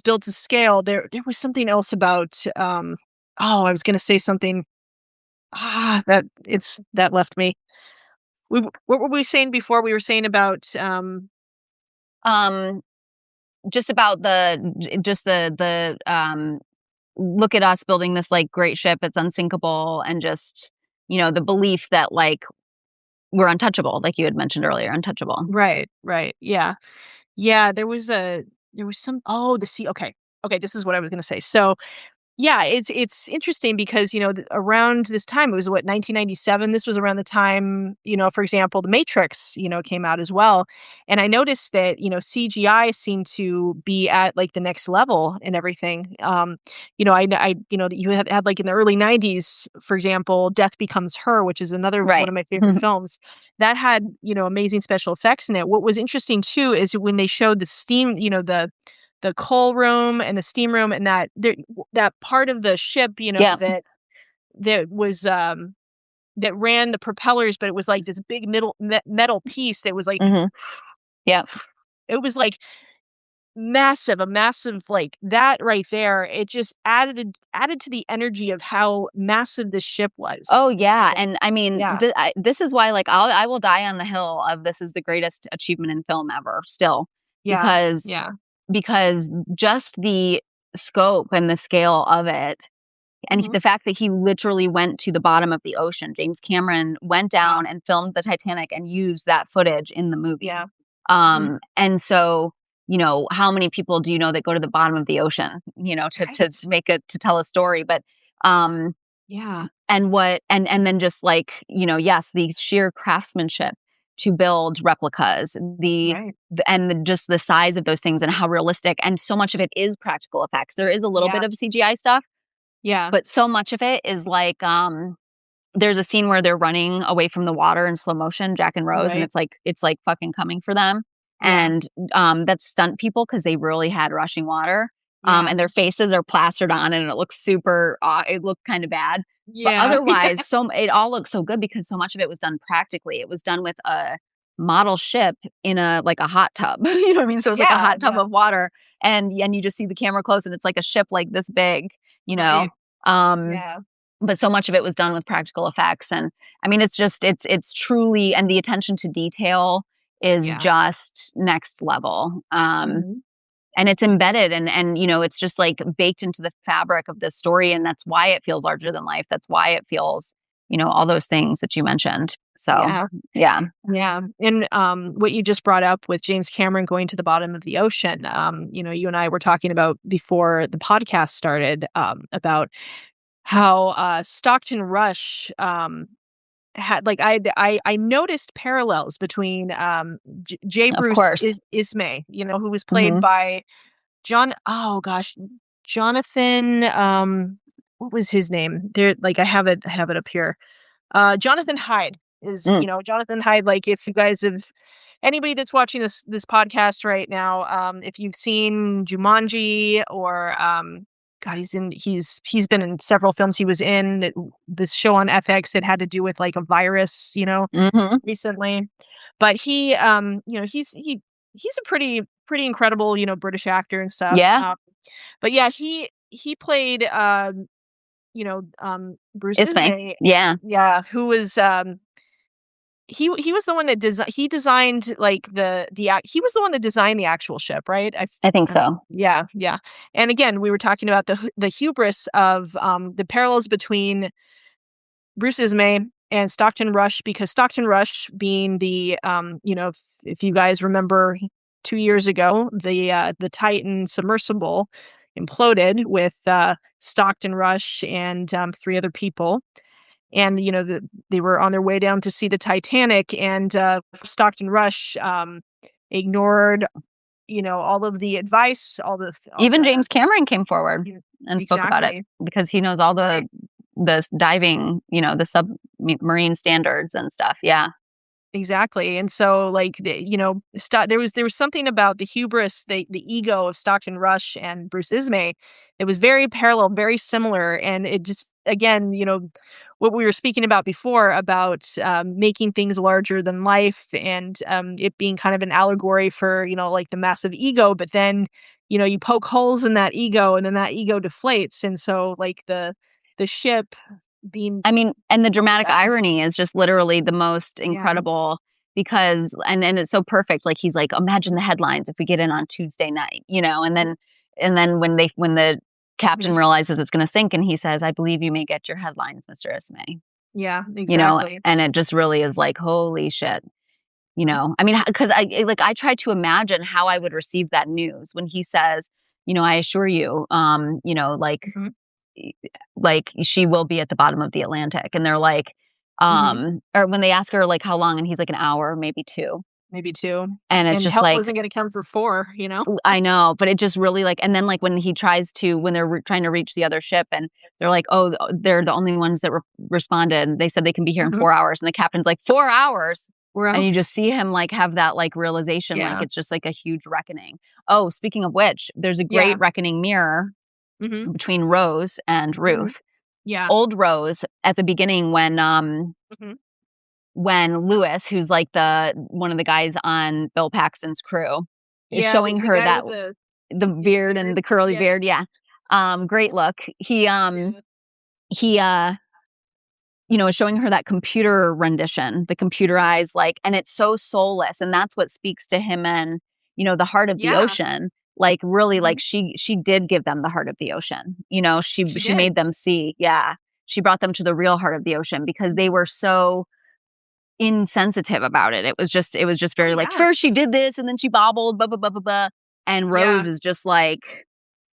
built to scale, there was something else about, oh, I was gonna say something, that left me. What were we saying before? We were saying about, Um, just about look at us building this like great ship, it's unsinkable, and just, the belief that like we're untouchable, like you had mentioned earlier, untouchable. right, right, yeah. Yeah, there was some oh, the sea okay. Okay, this is what I was gonna say. So, Yeah, it's interesting because, around this time, it was what, 1997? This was around the time, for example, The Matrix, came out as well. And I noticed that, CGI seemed to be at like the next level and everything. That you had like in the early 90s, for example, Death Becomes Her, which is another one Right. of my favorite films that had, amazing special effects in it. What was interesting too is when they showed the steam, the coal room and the steam room and that part of the ship, Yeah. that was, that ran the propellers, but it was like this big metal piece that was like Mhm. Yeah. it was like massive, a massive like that right there, it just added to the energy of how massive this ship was. Oh, yeah, and I mean, Yeah. this is why, like, I will die on the hill of this is the greatest achievement in film ever still, Yeah. because Yeah. because just the scope and the scale of it, and Mhm. the fact that he literally went to the bottom of the ocean. James Cameron went Yeah. down and filmed the Titanic and used that footage in the movie. Yeah. Mhm. And so, how many people do you know that go to the bottom of the ocean, to Right. make it to tell a story? But um Yeah. and then just like, yes, the sheer craftsmanship to build replicas, Right. just the size of those things and how realistic, and so much of it is practical effects. There is a little Yeah. bit of CGI stuff, Yeah. but so much of it is like, there's a scene where they're running away from the water in slow motion, Jack and Rose, and Right. it's like fucking coming for them. Yeah. And that's stunt people because they really had rushing water. Yeah. And their faces are plastered on and it looks super it looked kind of bad. But Yeah. otherwise, it all looks so good because so much of it was done practically. It was done with a model ship in a hot tub. You know what I mean? So it was like a Yeah. hot tub Yeah. of water, and you just see the camera close and it's like a ship like this big, you know. Right. Um Yeah. but so much of it was done with practical effects, and I mean it's truly, and the attention to detail is Yeah. just next level. Mhm. And it's embedded, and it's just like baked into the fabric of this story, and that's why it feels larger than life. That's why it feels, all those things that you mentioned. So Yeah. yeah. Yeah. And, what you just brought up with James Cameron going to the bottom of the ocean, you and I were talking about before the podcast started, about how, Stockton Rush, had like I noticed parallels between, J. Of Bruce course. Ismay, who was played Hmm. by oh gosh, Jonathan, what was his name? There, like, I have it up here. Jonathan Hyde is, Mm, Jonathan Hyde, like, if you guys have anybody that's watching this podcast right now, if you've seen Jumanji or, God, he's been in several films. He was in this show on FX that had to do with, like, a virus, mhm. recently. But he's a pretty incredible, British actor and stuff. Yeah. But yeah, he played, Bruce Ismay. Ismay, Yeah, yeah, who was, he was the one that he designed, like, he was the one that designed the actual ship, right? I think so. Yeah, yeah. And again, we were talking about the hubris of, the parallels between Bruce Ismay and Stockton Rush, because Stockton Rush being if you guys remember 2 years ago, the Titan submersible imploded with, Stockton Rush and, 3 other people. And, they were on their way down to see the Titanic, and, Stockton Rush, ignored, all of the advice, all Even the James Cameron came forward you and spoke about it exactly. because he knows all Right. the diving, the submarine standards and stuff. Yeah. Exactly, and so, like, there was something about the hubris, the ego of Stockton Rush and Bruce Ismay. It was very parallel, very similar, and it just again, what we were speaking about before about, making things larger than life, and, it being kind of an allegory for, like, the massive ego, but then, you poke holes in that ego, and then that ego deflates, and so, like, the ship being I mean, and the dramatic that was irony is just literally the most yeah. incredible because and it's so perfect. Like he's like, imagine the headlines if we get in on Tuesday night, and then when the captain Mhm. realizes it's going to sink and he says, "I believe you may get your headlines, Mr. Ismay." Yeah, exactly. And it just really is like, holy shit. I mean, because I try to imagine how I would receive that news when he says, "I assure you, like Mhm. like she will be at the bottom of the Atlantic. And they're like, Mhm. or when they ask her like how long, and he's like an hour, maybe two. Maybe 2. And it's And just help like, wasn't gonna come for 4, you know? I know, but it just really like, and then like when he tries to, when they're trying to reach the other ship, and they're like, oh, they're the only ones that responded. They said they can be here in Mhm. 4 hours. And the captain's like, 4 hours. 4 And you hours. just see him like have that like realization, like Yeah. it's just like a huge reckoning. Oh, speaking of which, there's a Yeah. great reckoning mirror Mhm. between Rose and Mhm. Ruth. Yeah. Old Rose at the beginning Mhm. when Lewis, who's like the one of the guys on Bill Paxton's crew, is Yeah, showing the her guy that with the the big beard and beard. the curly Yeah. beard, yeah. Great look. Yeah. He is showing her that computer rendition, the computerized like, and it's so soulless, and that's what speaks to him, and the heart of the Yeah. ocean. Like really, like Mhm. she did give them the heart of the ocean. She She did. made them see, yeah. She brought them to the real heart of the ocean because they Mhm. were so insensitive about it. It was just Oh, very like, yeah. first she did this and then she bobbled, blah blah blah blah blah. And Rose Yeah. is just like,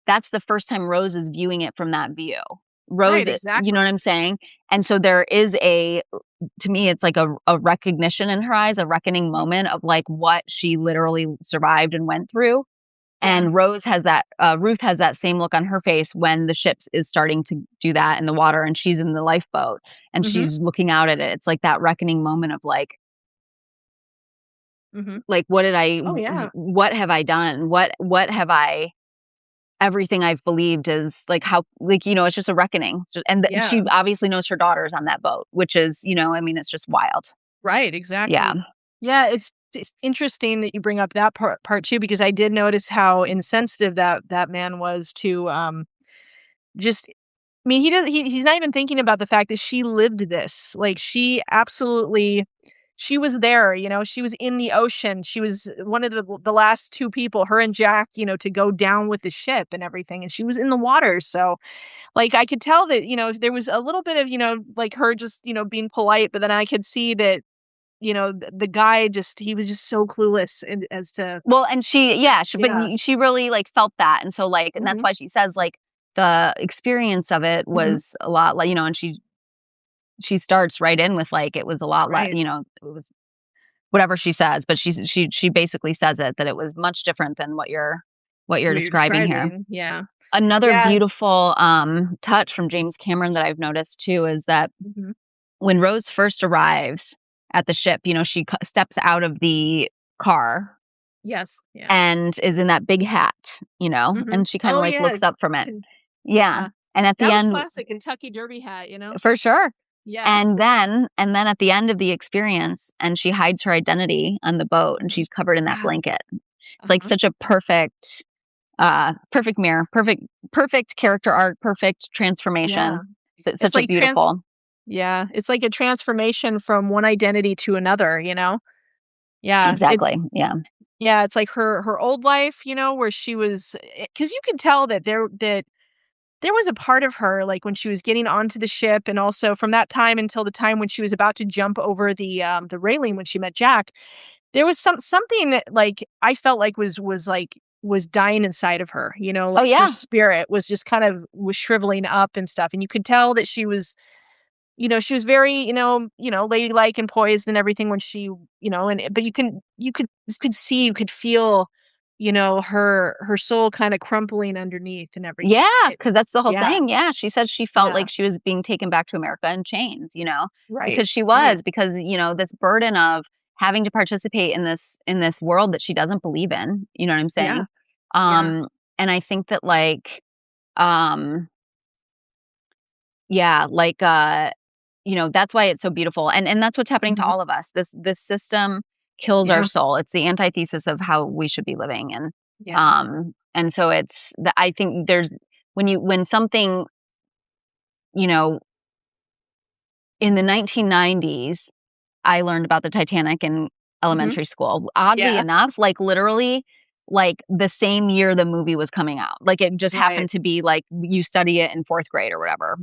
that's the first time Rose is viewing it from that view. Right, You know what exactly. I'm saying? And so there is to me, it's like a recognition in her eyes, a reckoning Mhm. moment of like what she literally survived and went through. Yeah. And Ruth has that same look on her face when the ship is starting to do that in the water, and she's in the lifeboat and Mhm. she's looking out at it. It's like that reckoning moment of Mhm. like Oh, yeah. what have I done? What have I everything I've believed is like how like it's just a reckoning. She Yeah. obviously knows her daughter's on that boat, which is, I mean, it's just wild. Right, Yeah. exactly. Yeah, it's interesting that you bring up that part too, because I did notice how insensitive that man was to, just I mean, he does he's not even thinking about the fact that she lived this. Like, she was there, she was in the ocean. She was one of the last 2 people, her and Jack, to go down with the ship and everything, and she was in the water, so, like, I could tell that, there was a little bit of, like, her just, being polite, but then I could see that, the guy just he was just so clueless as to Well, and but yeah. she really like felt that. And so like, and that's Mhm. why she says like the experience of it Mhm. was a lot like, and she starts right in with like, it was a lot less, Right. it was whatever she says, but she basically says it that it was much different than what you're What you're describing here. describing, yeah. Another Yeah. beautiful touch from James Cameron that I've noticed too is that Mhm. when Rose first arrives at the ship, she steps out of the car Yes, yeah. and is in that big hat, Mhm. and she kinda, Oh, like, yeah. looks up from it. Ken Yeah, Yeah. and at That the was end classic Kentucky Derby hat. for sure. Yeah. And then at the end of the experience, and she hides her identity on the boat, and Mhm. she's covered in that Yeah. blanket. It's, like, Uh-huh. such a perfect mirror, perfect character arc, perfect Yeah. transformation. It's Such a like trans beautiful. Yeah, it's like a transformation from one identity to another? Yeah, Exactly, yeah. it's like her old life, where she was, because you could tell that there was a part of her, like, when she was getting onto the ship, and also from that time until the time when she was about to jump over the railing when she met Jack, there was something that, like, I felt like was dying inside of her, Oh, like, her yeah. spirit was just kind of was shriveling up and stuff, and you could tell that she was very, ladylike and poised and everything when she, but you could see, you could feel, her soul kinda crumpling underneath and everything. Yeah, It because that's the whole Yeah, thing, yeah, she says she felt yeah. like she was being taken back to America in chains, Right, because she right. was, because, this burden of having to participate in this world that she doesn't believe in, you know what I'm Yeah, saying? yeah. And I think that, like, um yeah, like, that's why it's so beautiful, and that's what's happening to Mhm. all of us. This system kills our Yeah, soul. It's the antithesis of how we should be living, yeah. and so I think there's when something, you know, in the 1990s, I learned about the Titanic in Mhm. elementary school. Oddly Yeah, enough, like, literally, like, the same year the movie was coming out. Like, it just right. happened to be, like, you study it in 4th grade or whatever.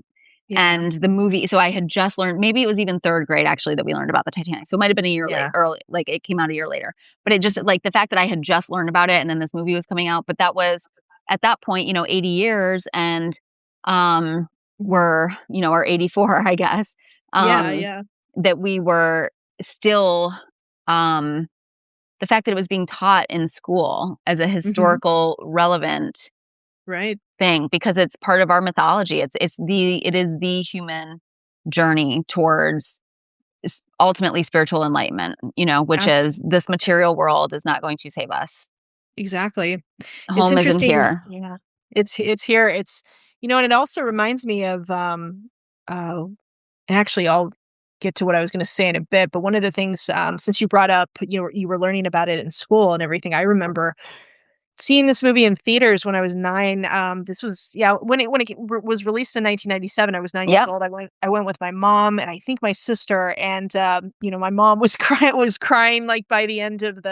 Yeah, And the movie, so I had just learned, maybe it was even 3rd grade actually that we learned about the Titanic. So it might have been a year late yeah. early, like, it came out a year later. But it just, Mhm. like, the fact that I had just learned about it and then this movie was coming out, but that was at that point, 80 years, and, were, or 84, I guess, Yeah, um, yeah. that we were still, um, the fact that it was being taught in school as a Mhm. historical relevant Right. thing because it's part of our mythology. It is the human journey towards ultimately spiritual enlightenment, which Abs is this material world is not going to save us. exactly. It's Home isn't interesting. here. Yeah. It's here. And it also reminds me of, uh and actually, I'll get to what I was gonna say in a bit, but one of the things, since you brought up, you were learning about it in school and everything, I remember seeing this movie in theaters when I was 9. This was, yeah, when it was released in 1997, I was 9 years Yep. old. I went with my mom and I think my sister, and, my mom was crying, like, by the end of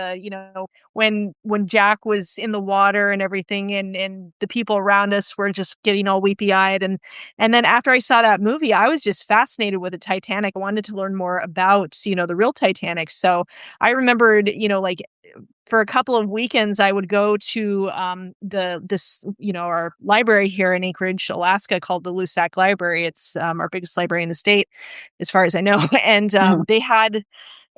when Jack was in the water and everything, and the people around us were just getting all weepy-eyed, and then after I saw that movie, I was just fascinated with the Titanic. I wanted to learn more about, the real Titanic, so I remembered, like, for a couple of weekends, I would go to, our library here in Anchorage, Alaska, called the Lusac Library. It's, our biggest library in the state, as far as I know, and, Mhm. they had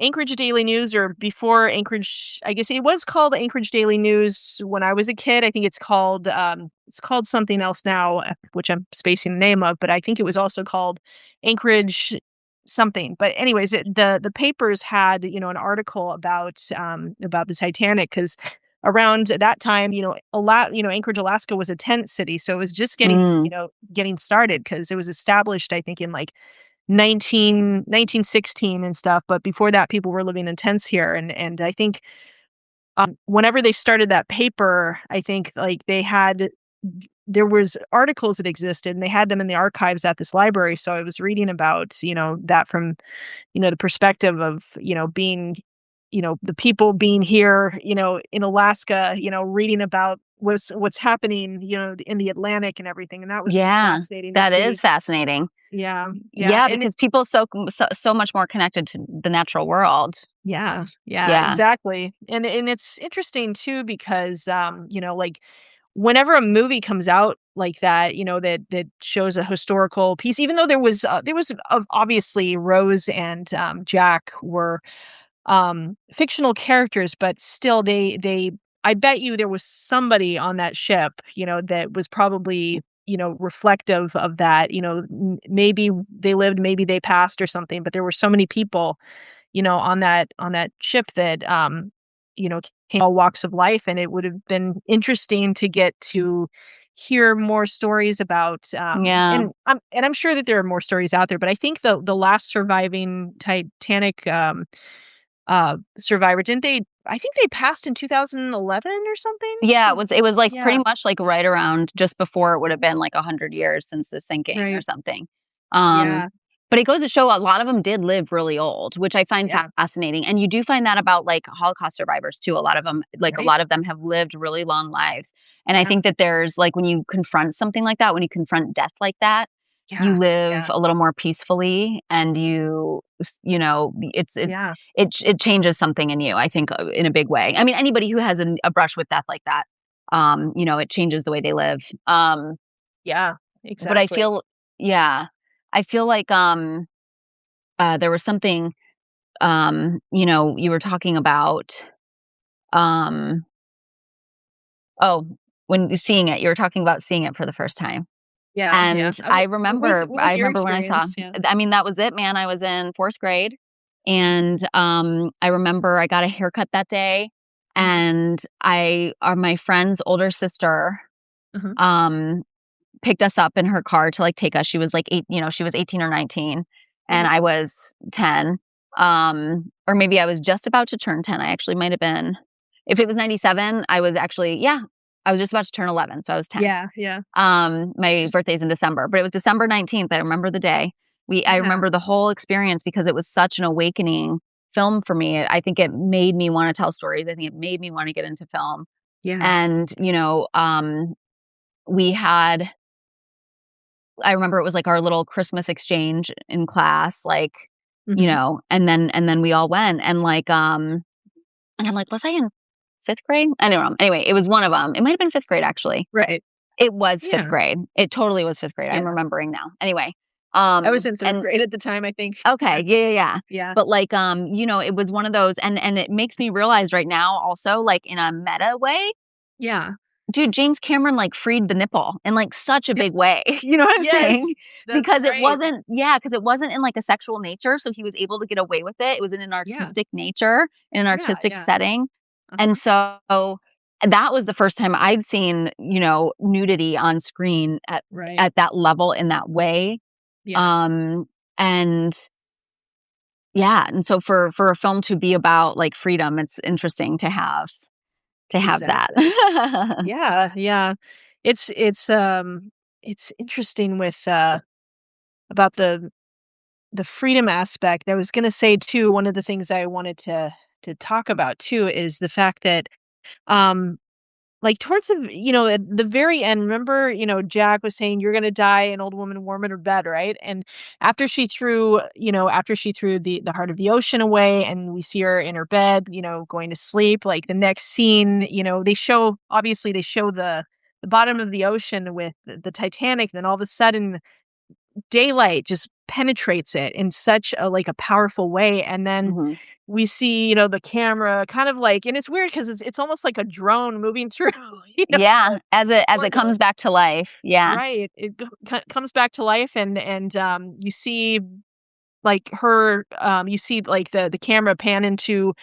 Anchorage Daily News, or before Anchorage, I guess it was called Anchorage Daily News when I was a kid. I think it's called something else now, which I'm spacing the name of, but I think it was also called Anchorage something. But anyways, the papers had, an article about the Titanic, because around that time, Anchorage, Alaska was a tent city, so it was just Mm. getting started, because it was established, I think, in like 1916 and stuff, but before that, people were living in tents here, and I think, whenever they started that paper, I think, like, there was articles that existed, and they had them in the archives at this library, so I was reading about, that from, the perspective of, being, the people being here, in Alaska, reading about what's happening, in the Atlantic and everything, and that was really Yeah, fascinating to that is see. fascinating. Yeah, yeah, Yeah, and because people so much more connected to the natural world. yeah, yeah, Yeah. exactly. And it's interesting too because, like, whenever a movie comes out like that, that shows a historical piece, even though there was obviously Rose and, Jack were, fictional characters, but still they I bet you there was somebody on that ship, that was probably, reflective of that, maybe they lived, maybe they passed or something, but there were so many people, on that ship that, came all walks of life, and it would have been interesting to get to hear more stories about, Yeah. and I'm sure that there are more stories out there, but I think the last surviving Titanic, survivor, didn't they I think they passed in 2011 or something? Yeah, it was, like, Yeah, pretty much, like, right around just before it would have been, like, 100 years since the sinking or right. something. Um, Yeah, but it goes to show a lot of them did live really old, which I find yeah, fascinating, and you do find that about, like, Holocaust survivors too. A right. lot of them have lived really long lives, and I Yeah, think that there's like, when you confront something like that, when you confront death like that, you yeah, live yeah, a little more peacefully, and yeah. it changes something in you, I think, in a big way. I mean, anybody who has a brush with death like that, it changes the way they live. Yeah, But I exactly. feel yeah. I feel like, there was something, you were talking about, um oh, when seeing it, you were talking about seeing it for the first time. Yeah, yeah. And What I was your remember when I saw experience? Yeah. I mean, that was it, man. I was in 4th grade, and, I remember I got a haircut that day, Mhm. and my friend's older sister, Uh-huh. um, picked us up in her car to, like, take us. She was, like, she was 18 or 19, and Mhm. I was 10, or maybe I was just about to turn 10. I actually might have been if it was 97, I was actually yeah, I was just about to turn 11, so I was 10. Yeah, yeah. My Just birthday's in December, but it was December 19th. I remember the day. I yeah, remember the whole experience because it was such an awakening film for me. I think it made me wanna tell stories. I think it made me wanna get into film. yeah. And, we had I remember it was like our little Christmas exchange in class, like, Mhm. and then we all went and, like, and I'm like, "Was I in 5th grade?" I don't know. Anyway, it was one of them. It might have been 5th grade, actually. Right. It was 5th Yeah. grade. It totally was 5th grade. I'm Yeah. remembering now. Anyway, I was in 3rd and grade at the time, I think. Yeah. okay, yeah, yeah, yeah. Yeah. But, like, it was one of those and it makes me realize right now also, like, in a meta way, Yeah. dude, James Cameron, like, freed the nipple in, like, such a Yep. big way. You know what I'm Yes. saying? That's Because it right. wasn't yeah, because it wasn't in, like, a sexual nature, so he was able to get away with it. It was in an Yeah. artistic nature, in an Yeah, artistic yeah. setting, and Uh-huh. so that was the first time I've seen, nudity on screen Right. at that level in that way, Yeah. um, and yeah, and so for a film to be about, like, freedom, it's interesting to have that. Exactly. Yeah, yeah. It's interesting with, about the freedom aspect. I was gonna say too, one of the things I wanted to talk about too is the fact that, um like, towards at the very end, remember, Jack was saying, "You're gonna die, an old woman warm in her bed," right? And after she threw the heart of the ocean away and we see her in her bed, going to sleep, like, the next scene, they show the bottom of the ocean with the Titanic, then all of a sudden daylight just penetrates it in such a powerful way, and then Mhm. we see, the camera kind of like, and it's weird because it's almost like a drone moving through, Yeah, as it like a comes back to life. Yeah. right, it comes back to life, and you see, like, her, you see, like, the camera pan into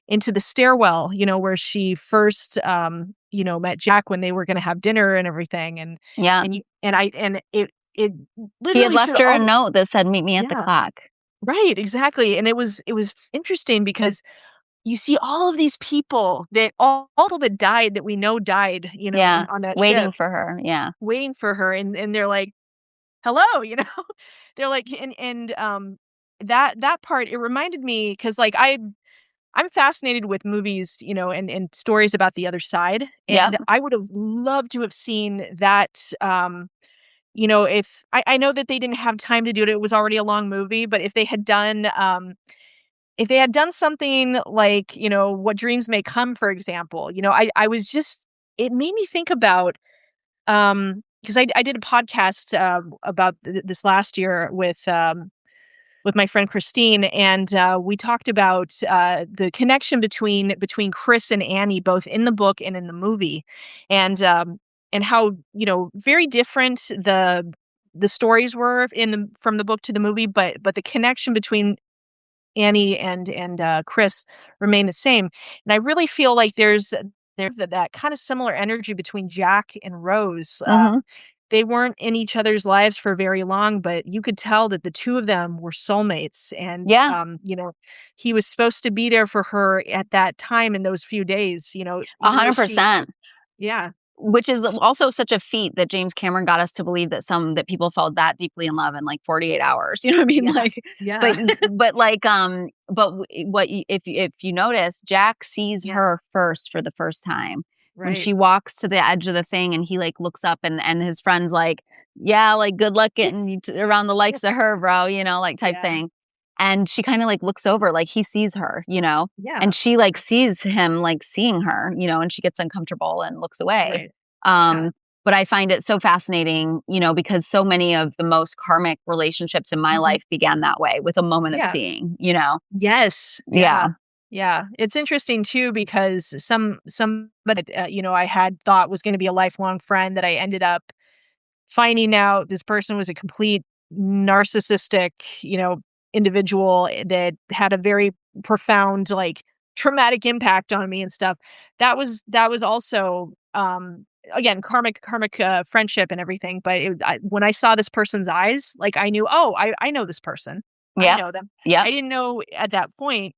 the stairwell, where she first, met Jack when they were gonna have dinner and everything, Yeah. and it He had literally showed left her a all the note that said, "Meet me at the yeah, clock." right, exactly, and it was interesting because you see all of these people that all people that died that we know died, Yeah, on that waiting ship, for her, yeah. waiting for her, and they're like, "Hello," They're like, that part, it reminded me because, like, I'm fascinated with movies, and stories about the other side, Yep, and I would have loved to have seen that, if I know that they didn't have time to do it, it was already a long movie, but if they had done something like, What Dreams May Come, for example, I was just it made me think about, because I did a podcast, about this last year with my friend Christine, and we talked about, the connection between Chris and Annie, both in the book and in the movie, and how, very different the stories were in the from the book to the movie, but the connection between Annie and Chris remain the same. And I really feel like there's that kind of similar energy between Jack and Rose. mhm. They weren't in each other's lives for very long, but you could tell that the two of them were soulmates. And Yeah, he was supposed to be there for her at that time in those few days. Even though she, 100%. yeah, Which is also such a feat that James Cameron got us to believe that people fell that deeply in love in, like, 48 hours, you know what I mean? yeah, Like, yeah, if you notice, Jack sees yeah, her first for the first time. When right, she walks to the edge of the thing and he, like, looks up and his friend's like, "Yeah, like, good luck getting you to around the likes of her, bro," like, type yeah, thing. And she kinda, like, looks over, like, he sees her, yeah, and she, like, sees him, like, seeing her, and she gets uncomfortable and looks away. right, yeah, Um, but I find it so fascinating, because so many of the most karmic relationships in my mhm, life began that way with a moment of yeah. seeing. Yes, Yeah. yeah, yeah. It's interesting too because somebody, I had thought was gonna be a lifelong friend that I ended up finding out this person was a complete narcissistic, individual, that had a very profound, like, traumatic impact on me and stuff. That was also, again, karmic, friendship and everything, but when I saw this person's eyes, like, I knew, "Oh, I know this person. I Yep. know them." Yep. I didn't know at that point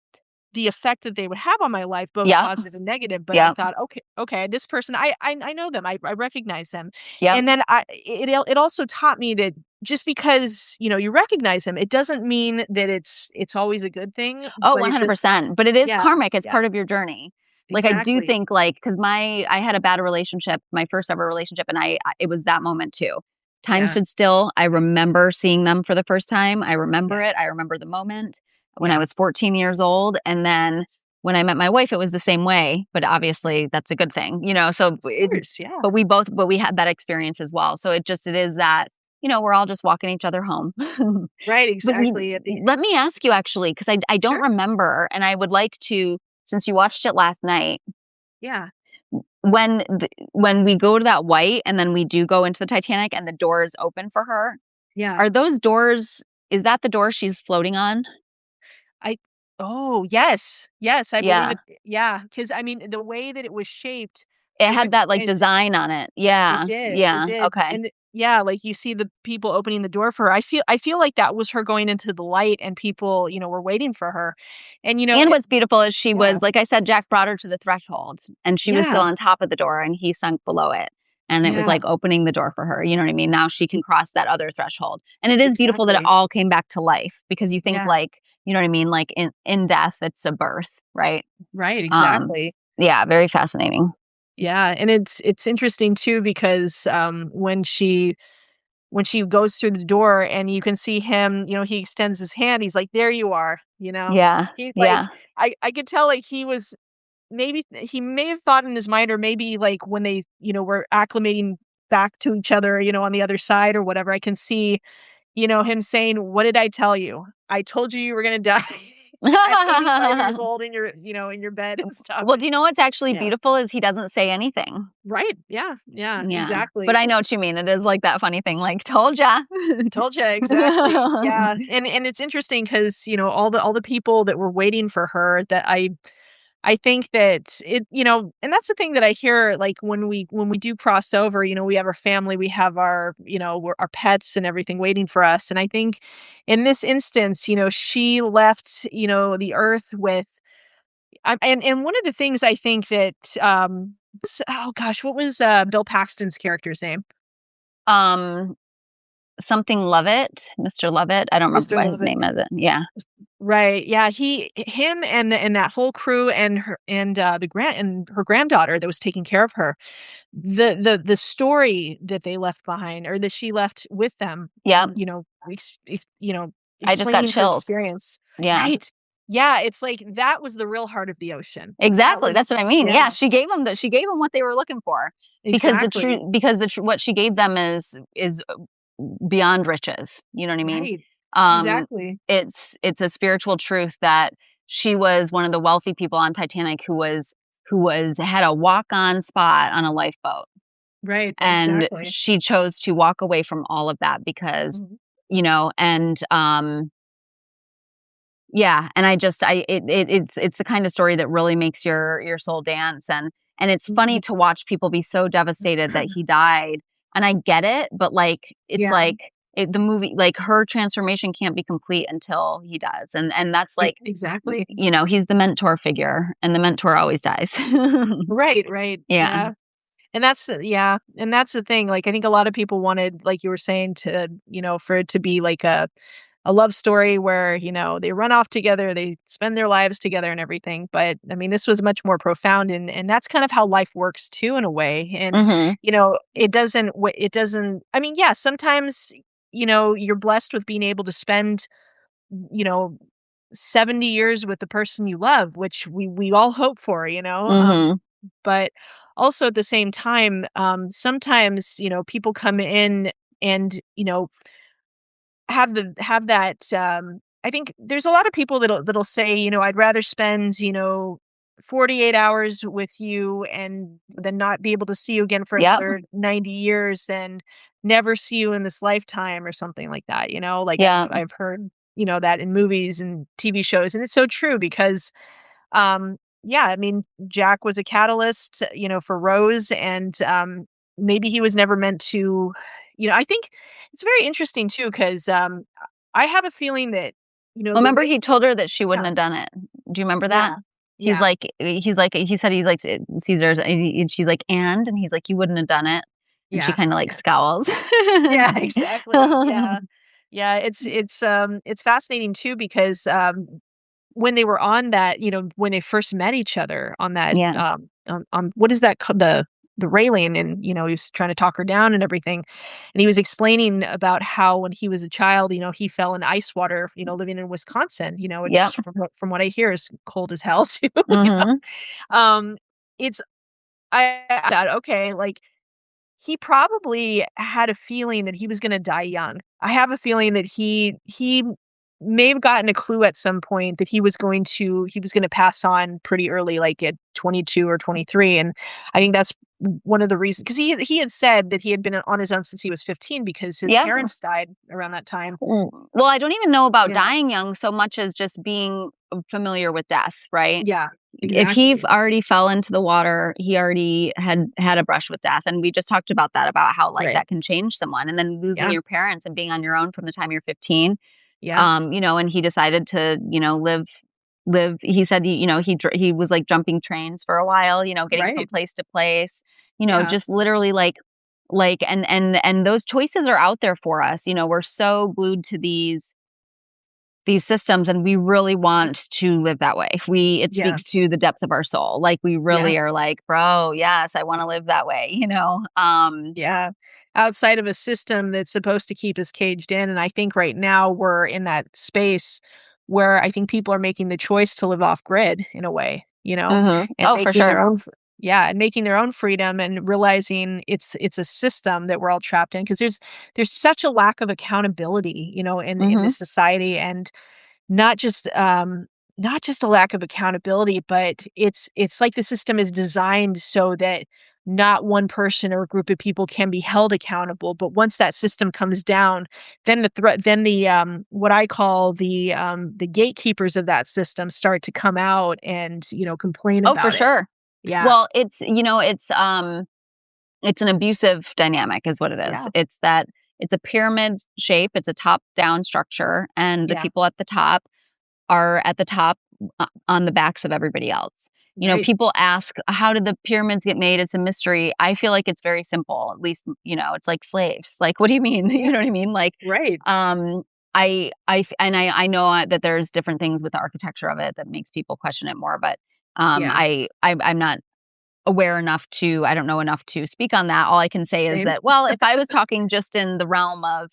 the effect that they would have on my life, both Yep. positive and negative, but I Yep. thought, "Okay, this person, I know them, I recognize them." Yep. And then it also taught me that just because, you recognize them, it doesn't mean that it's always a good thing, Oh, but it does. 100%. But it is Yeah, karmic. It's yeah, part of your journey. Like, I do exactly. think, like, because I had a bad relationship, my first ever relationship, and it was that moment too. Time Yeah, stood still. I remember seeing them for the first time. I remember yeah, it. I remember the moment when I yeah, was 14 years old. And then when I met my wife, it was the same way, but obviously that's a good thing, so Of course, yeah. but we had that experience as well. So it is that, we're all just walking each other home. Right, But exactly, at the let me ask you actually, because I don't Sure. remember, and I would like to, since you watched it last night, Yeah, when we go to that white and then we do go into the Titanic and the doors open for her, yeah. are those doors, is that the door she's floating on? I Oh, yes. Yes, I believe Yeah. it yeah, because I mean, the way that it was shaped, It it had would that, like, it's design on it. it Yeah. did, it Yeah. did, Okay. and yeah, like, you see the people opening the door for her. I feel like that was her going into the light and people, were waiting for her, and, And what's beautiful is she yeah, was, like I said, Jack brought her to the threshold, and she was still yeah, on top of the door, and he sunk below it, and it was, yeah, like, opening the door for her, you know what I mean? Now she can cross that other threshold, and it is beautiful that it exactly. all came back to life because you think, Yeah, like, you know what I mean? Like, in death, it's a birth, right? right, Um, exactly. yeah, very fascinating. Yeah, and it's interesting too because, when she goes through the door and you can see him, he extends his hand, he's like, "There you are," you know? Yeah. He's like Yeah. I could tell, like, he may have thought in his mind or maybe, like, when they, were acclimating back to each other, on the other side or whatever, I can see, him saying, "What did I tell you? I told you you were gonna die at 85 years old in your bed and stuff." Well, do you know what's actually Yeah. beautiful is he doesn't say anything. Right, yeah, yeah, Yeah. But exactly. I know what you mean. It is like that funny thing, like, "Told ya." Told you exactly. Yeah, and it's interesting because all the people that were waiting for her that I think that and that's the thing that I hear, like, when we do cross over, we have our family, we have our pets and everything waiting for us, and I think in this instance, she left, the earth with and one of the things I think that, oh gosh, what was, Bill Paxton's character's name? Um, something Lovett, Mr. Lovett. I don't remember Mr. what his Lovett. name is. Yeah. Right, yeah, him and that whole crew and her granddaughter that was taking care of her, the story that they left behind or that she left with them, Yep. I just got explaining her chills. experience. Yeah. Right. Yeah, it's like that was the real heart of the ocean. That Exactly. That's was what I mean. Yeah, yeah, she gave them what they were looking for because exactly. what she gave them is beyond riches. You know what I mean? Right. Um, Exactly. it's a spiritual truth that she was one of the wealthy people on Titanic who was had a walk-on spot on a lifeboat, Right, and exactly. she chose to walk away from all of that because, Mhm, and yeah, and I just I it's the kind of story that really makes your soul dance, and it's funny mhm. to watch people be so devastated that he died, and I get it, but, like, it's Yeah, like the movie, like, her transformation can't be complete until he does, and that's like, exactly. he's the mentor figure, and the mentor always dies. Right, right, Yeah. yeah. And that's the thing, like, I think a lot of people wanted, like you were saying, to for it to be like a love story where, they run off together, they spend their lives together and everything, but, I mean, this was much more profound, and that's kind of how life works too in a way, and, Mhm. it doesn't I mean, yeah, sometimes, you're blessed with being able to spend, you know, 70 years with the person you love, which we all hope for, Mhm. but also at the same time, sometimes, people come in and, have that, I think there's a lot of people that'll say, "I'd rather spend, 48 hours with you and then not be able to see you again for Yep. another 90 years and never see you in this lifetime," or something like that, like I've Yeah. I've heard, that in movies and TV shows, and it's so true because yeah, I mean, Jack was a catalyst, for Rose, and maybe he was never meant to, I think it's very interesting too, because I have a feeling that, Well, the remember way he told her that she wouldn't yeah, have done it. Do you remember that? yeah, yeah, He said he likes Caesar, and she's like, and he's like, "You wouldn't have done it." And she yeah, kinda, like, yeah, scowls. yeah, exactly, yeah, yeah. It's fascinating too because when they were on that, when they first met each other on that Yeah. on what is that called the railing, and, he was trying to talk her down and everything. And he was explaining about how when he was a child, he fell in ice water, living in Wisconsin, Yep. which from what I hear is cold as hell too. Mhm. Um, it's I thought, okay, like, he probably had a feeling that he was gonna die young. I have a feeling that he may have gotten a clue at some point that he was gonna pass on pretty early, like at 22 or 23, and I think that's one of the reasons, because he had said that he had been on his own since he was 15 because his Yeah. parents died around that time. Well, I don't even know about Yeah. dying young so much as just being familiar with death, right? Yeah, If he exactly. already fell into the water, he already had a brush with death, and we just talked about that, about how, like, Right. that can change someone, and then losing Yeah. your parents and being on your own from the time you're 15. Yeah. And he decided to, live. He said, he was, like, jumping trains for a while, getting from Right. place to place, Yeah. just literally, and those choices are out there for us. We're so glued to these systems, and we really want to live that way. It Yeah. speaks to the depth of our soul. Like, we Yeah. really are like, "Bro, yes, I wanna live that way," you know? Yeah. Outside of a system that's supposed to keep us caged in, and I think right now we're in that space where I think people are making the choice to live off grid in a way, Mhm. and Oh, for making sure. their own and making their own freedom, and realizing it's a system that we're all trapped in, because there's such a lack of accountability, in Mhm. this society, and not just, not just a lack of accountability, but it's like the system is designed so that not one person or a group of people can be held accountable, but once that system comes down, then what I call the gatekeepers of that system start to come out and, complain Oh, for about it. sure. Yeah. Well, it's an abusive dynamic is what it is. Yeah. It's a pyramid shape, it's a top-down structure, and the Yeah. people at the top are at the top, on the backs of everybody else. Right. People ask, "How did the pyramids get made?" It's a mystery. I feel like it's very simple. At least, it's like slaves. Like, what do you mean? Yeah. You know what I mean? Like, Right. um, I know that there's different things with the architecture of it that makes people question it more, but Yeah. I'm not aware enough to. I don't know enough to speak on that. All I can say is Same. that, well, if I was talking just in the realm of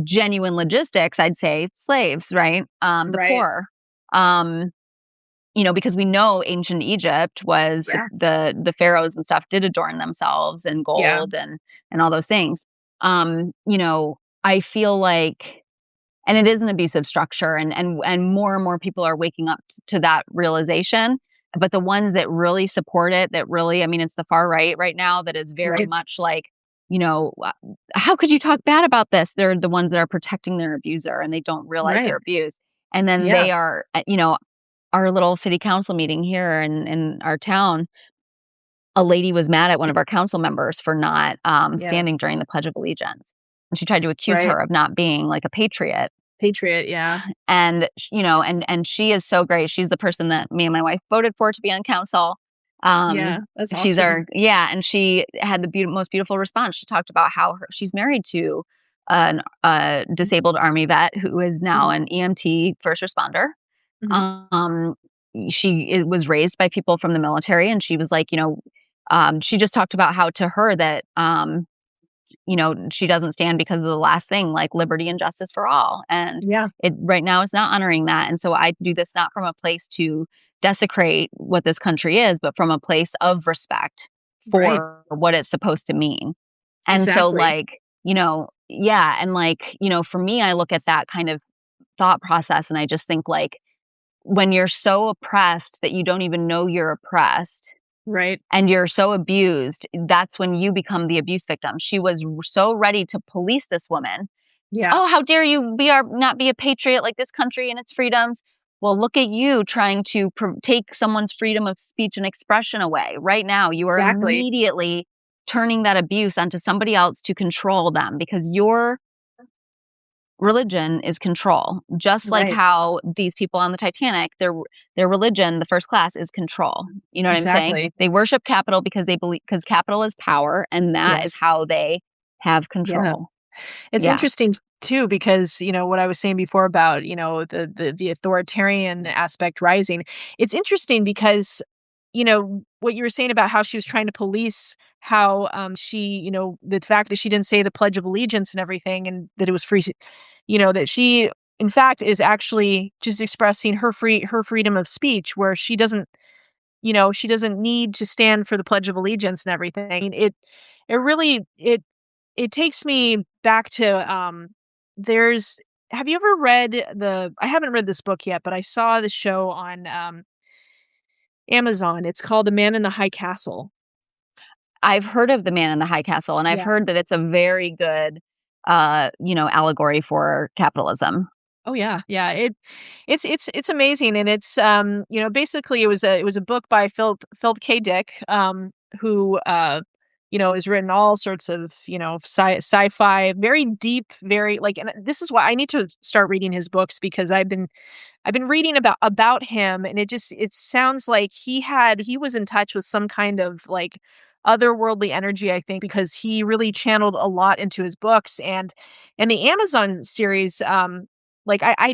genuine logistics, I'd say slaves, right? The Right. poor. Um, because we know ancient Egypt was Yeah. the pharaohs and stuff did adorn themselves in Yeah. gold and all those things. I feel like, and it is an abusive structure, and more people are waking up to that realization. But the ones that really support it, that really, I mean, it's the far right now that is very Right. much like, you know, uh, how could you talk bad about this? They're the ones that are protecting their abuser, and they don't realize they're Right. abused. And then Yeah. they are, our little city council meeting here in our town, a lady was mad at one of our council members for not Yeah. standing during the Pledge of Allegiance. And she tried to accuse Right. her of not being like a patriot. Patriot. Yeah. And she is so great. She's the person that me and my wife voted for to be on council. Yeah. That's She's awesome. our yeah, and she had the most beautiful response. She talked about how she's married to a disabled Army vet who is now Mhm. an EMT first responder. Mhm. Um, was raised by people from the military, and she was like, she just talked about how to her that she doesn't stand because of the last thing, like liberty and justice for all. And Yeah. it right now is not honoring that. And so I do this not from a place to desecrate what this country is, but from a place of respect Right. for what it's supposed to mean. And so, Exactly. like, yeah. And like, for me, I look at that kind of thought process and I just think, like, when you're so oppressed that you don't even know you're oppressed, Right. and you're so abused, that's when you become the abuse victim. She was so ready to police this woman. Yeah. "Oh, how dare you not be a patriot like this country and its freedoms." Well, look at you trying to take someone's freedom of speech and expression away. Right now, you are Exactly. immediately turning that abuse onto somebody else to control them, because your religion is control. Just like Right. how these people on the Titanic, their religion, the first class, is control. You know what I'm saying? Exactly. They worship capital because they believe, because capital is power, and that is Yes. how they have Yeah. control. It's Yeah. interesting too, because, what I was saying before about, the authoritarian aspect rising. It's interesting because, what you were saying about how she was trying to police how she, the fact that she didn't say the Pledge of Allegiance and everything, and that it was free, that she in fact is actually just expressing her freedom of speech, where she doesn't need to stand for the Pledge of Allegiance and everything. It really it takes me back to there's have you ever read I haven't read this book yet, but I saw the show on Amazon. It's called The Man in the High Castle. I've heard of The Man in the High Castle, and I've Yeah. heard that it's a very good, allegory for capitalism. Oh yeah, yeah. It's amazing, and it's basically it was a book by Philip K. Dick, who has written all sorts of sci-fi, very deep, very like, and this is why I need to start reading his books, because I've been reading about him, and it sounds like he was in touch with some kind of like otherworldly energy, I think, because he really channeled a lot into his books. And the Amazon series, like I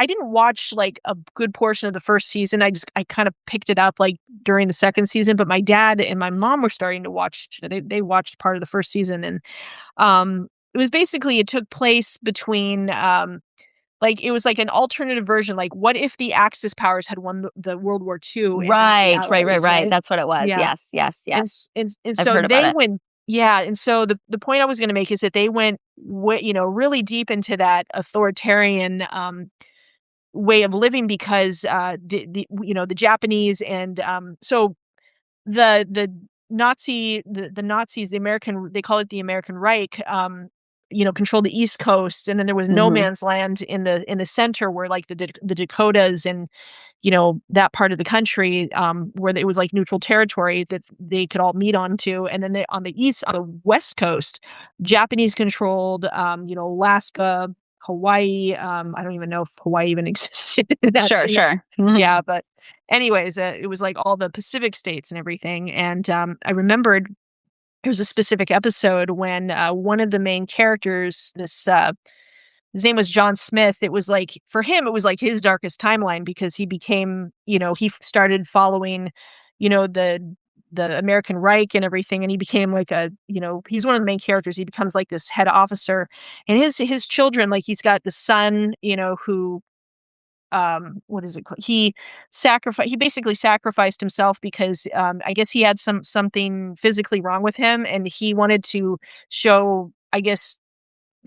didn't watch like a good portion of the first season. I kind of picked it up like during the second season, but my dad and my mom were starting to watch. They watched part of the first season, and it was basically, it took place between like, it was like an alternative version, like, what if the Axis powers had won the World War II and not the Right, right, right, Allies, right. right? That's what it was. Yeah, Yes, yes, and yes. s and I've so heard about they it. went, yeah, and so the point I was gonna make is that they went really deep into that authoritarian, way of living, because, the Japanese and, so the the Nazis, the American, they call it the American Reich, controlled the East Coast, and then there was no Mhm. man's land in the center, where like the Dakotas and that part of the country, where it was like neutral territory that they could all meet onto, and then on the West Coast, Japanese controlled, Alaska, Hawaii. I don't even know if Hawaii even existed in that. Sure, sure. Mhm. Yeah, but anyways, it was like all the Pacific states and everything, and, I remembered there was a specific episode when, one of the main characters, his name was John Smith. It was like, for him, it was like his darkest timeline, because he became, he started following, the American Reich and everything, and he became like he's one of the main characters. He becomes like this head officer, and his children, like he's got the son, who what is it called? He basically sacrificed himself, because I guess he had something physically wrong with him, and he wanted to show, I guess,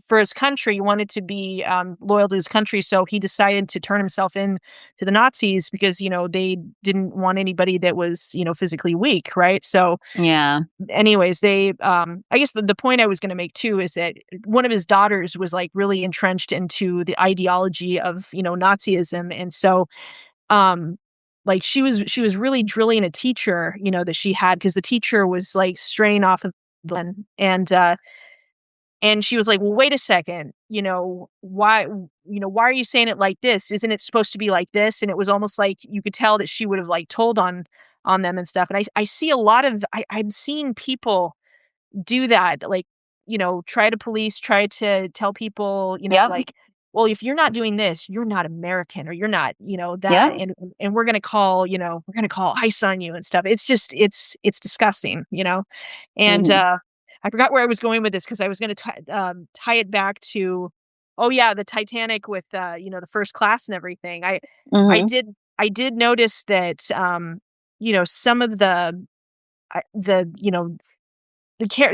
for his country, he wanted to be loyal to his country, so he decided to turn himself in to the Nazis, because they didn't want anybody that was physically weak, right? So Yeah. anyways, they I guess the point I was going to make too is that one of his daughters was like really entrenched into the ideology of Nazism, and so um like she was really drilling a teacher, that she had, because the teacher was like straying off of Glenn, and she was like, "Well, wait a second, why are you saying it like this? Isn't it supposed to be like this?" And it was almost like you could tell that she would have like told on them and stuff. And I see a lot of I'm seeing people do that, like, try to tell people, Yep. like, "Well, if you're not doing this, you're not American, or you're not, that, Yep. and we're gonna call ICE on you and stuff." It's just it's disgusting, And, Mhm. I forgot where I was going with this, because I was gonna tie it back to, oh yeah, the Titanic with, the first class and everything. I Mhm. did I did notice that, some of the,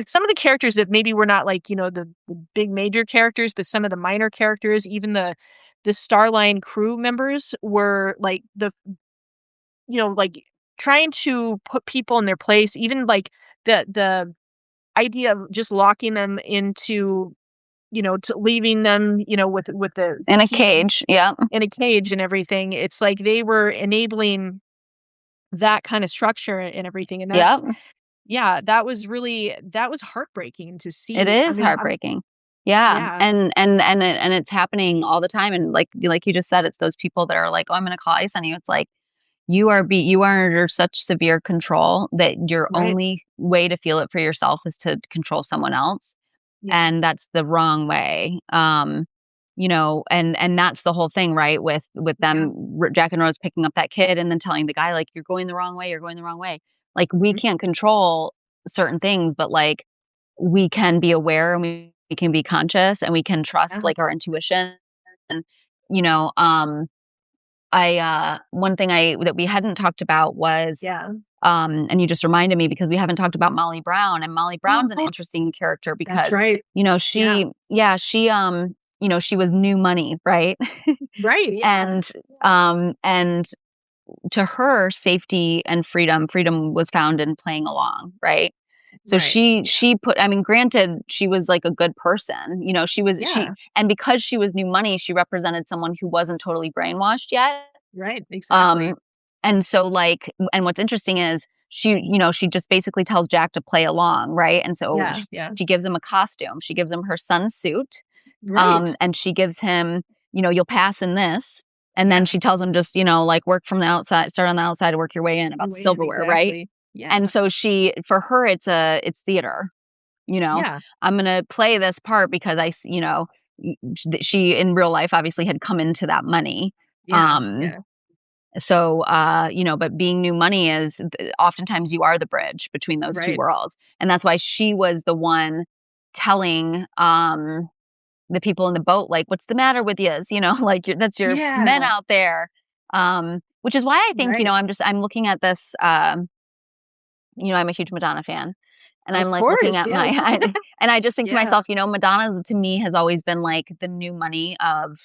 some of the characters that maybe were not like, the big major characters, but some of the minor characters, even the Starline crew members were like like trying to put people in their place, even like the idea of just locking them into, to leaving them, with the In a key cage. Yep. in a cage and everything. It's like they were enabling that kind of structure and everything. And that's, Yep. yeah, that was heartbreaking to It see. I is mean, heartbreaking. Yeah, yeah, and it's happening all the time, and like you just said, it's those people that are like, "Oh, I'm gonna call ICE on you." It's like, you are under such severe control that your right. only way to feel it for yourself is to control someone else, Yeah. and that's the wrong way. and that's the whole thing, right? With Yeah. them, Jack and Rose picking up that kid and then telling the guy, like, you're going the wrong way, you're going the wrong way. Like, we Mhm. can't control certain things, but like, we can be aware and we can be conscious and we can trust Yeah. like our intuition. And, you know, one thing that we hadn't talked about was, Yeah. and you just reminded me because we haven't talked about Molly Brown, and Molly Brown's an Oh, interesting character that's because, right. Yeah. she was new money, right? Right. Yeah. And, and to her, safety and freedom was found in playing along, right? So Right. she put, I mean, granted, she was like a good person, she Yeah. and because she was new money, she represented someone who wasn't totally brainwashed yet. Right. Um, Exactly. and so like, and what's interesting is she just basically tells Jack to play along, right? And so Yeah. Yeah. she gives him a costume. She gives him her son's suit, Right. and she gives him, you'll pass in this. And then Yeah. she tells him just, like work from the outside, start on the outside, work your way in Your about the way in. silverware, right? Exactly. Yeah. And so for her, it's theater, you know, Yeah. I'm going to play this part because she in real life obviously had come into that money. Yeah. Um, Yeah. so, but being new money is oftentimes you are the bridge between those two Right. worlds. And that's why she was the one telling, the people in the boat, like, what's the matter with yous? Like that's your men Yeah. out there. Which is why I think, Right. I'm looking at this, I'm a huge Madonna fan. And I'm Of like looking course. at my, Yes. and I just think to Yeah. myself, Madonna to me has always been like the new money of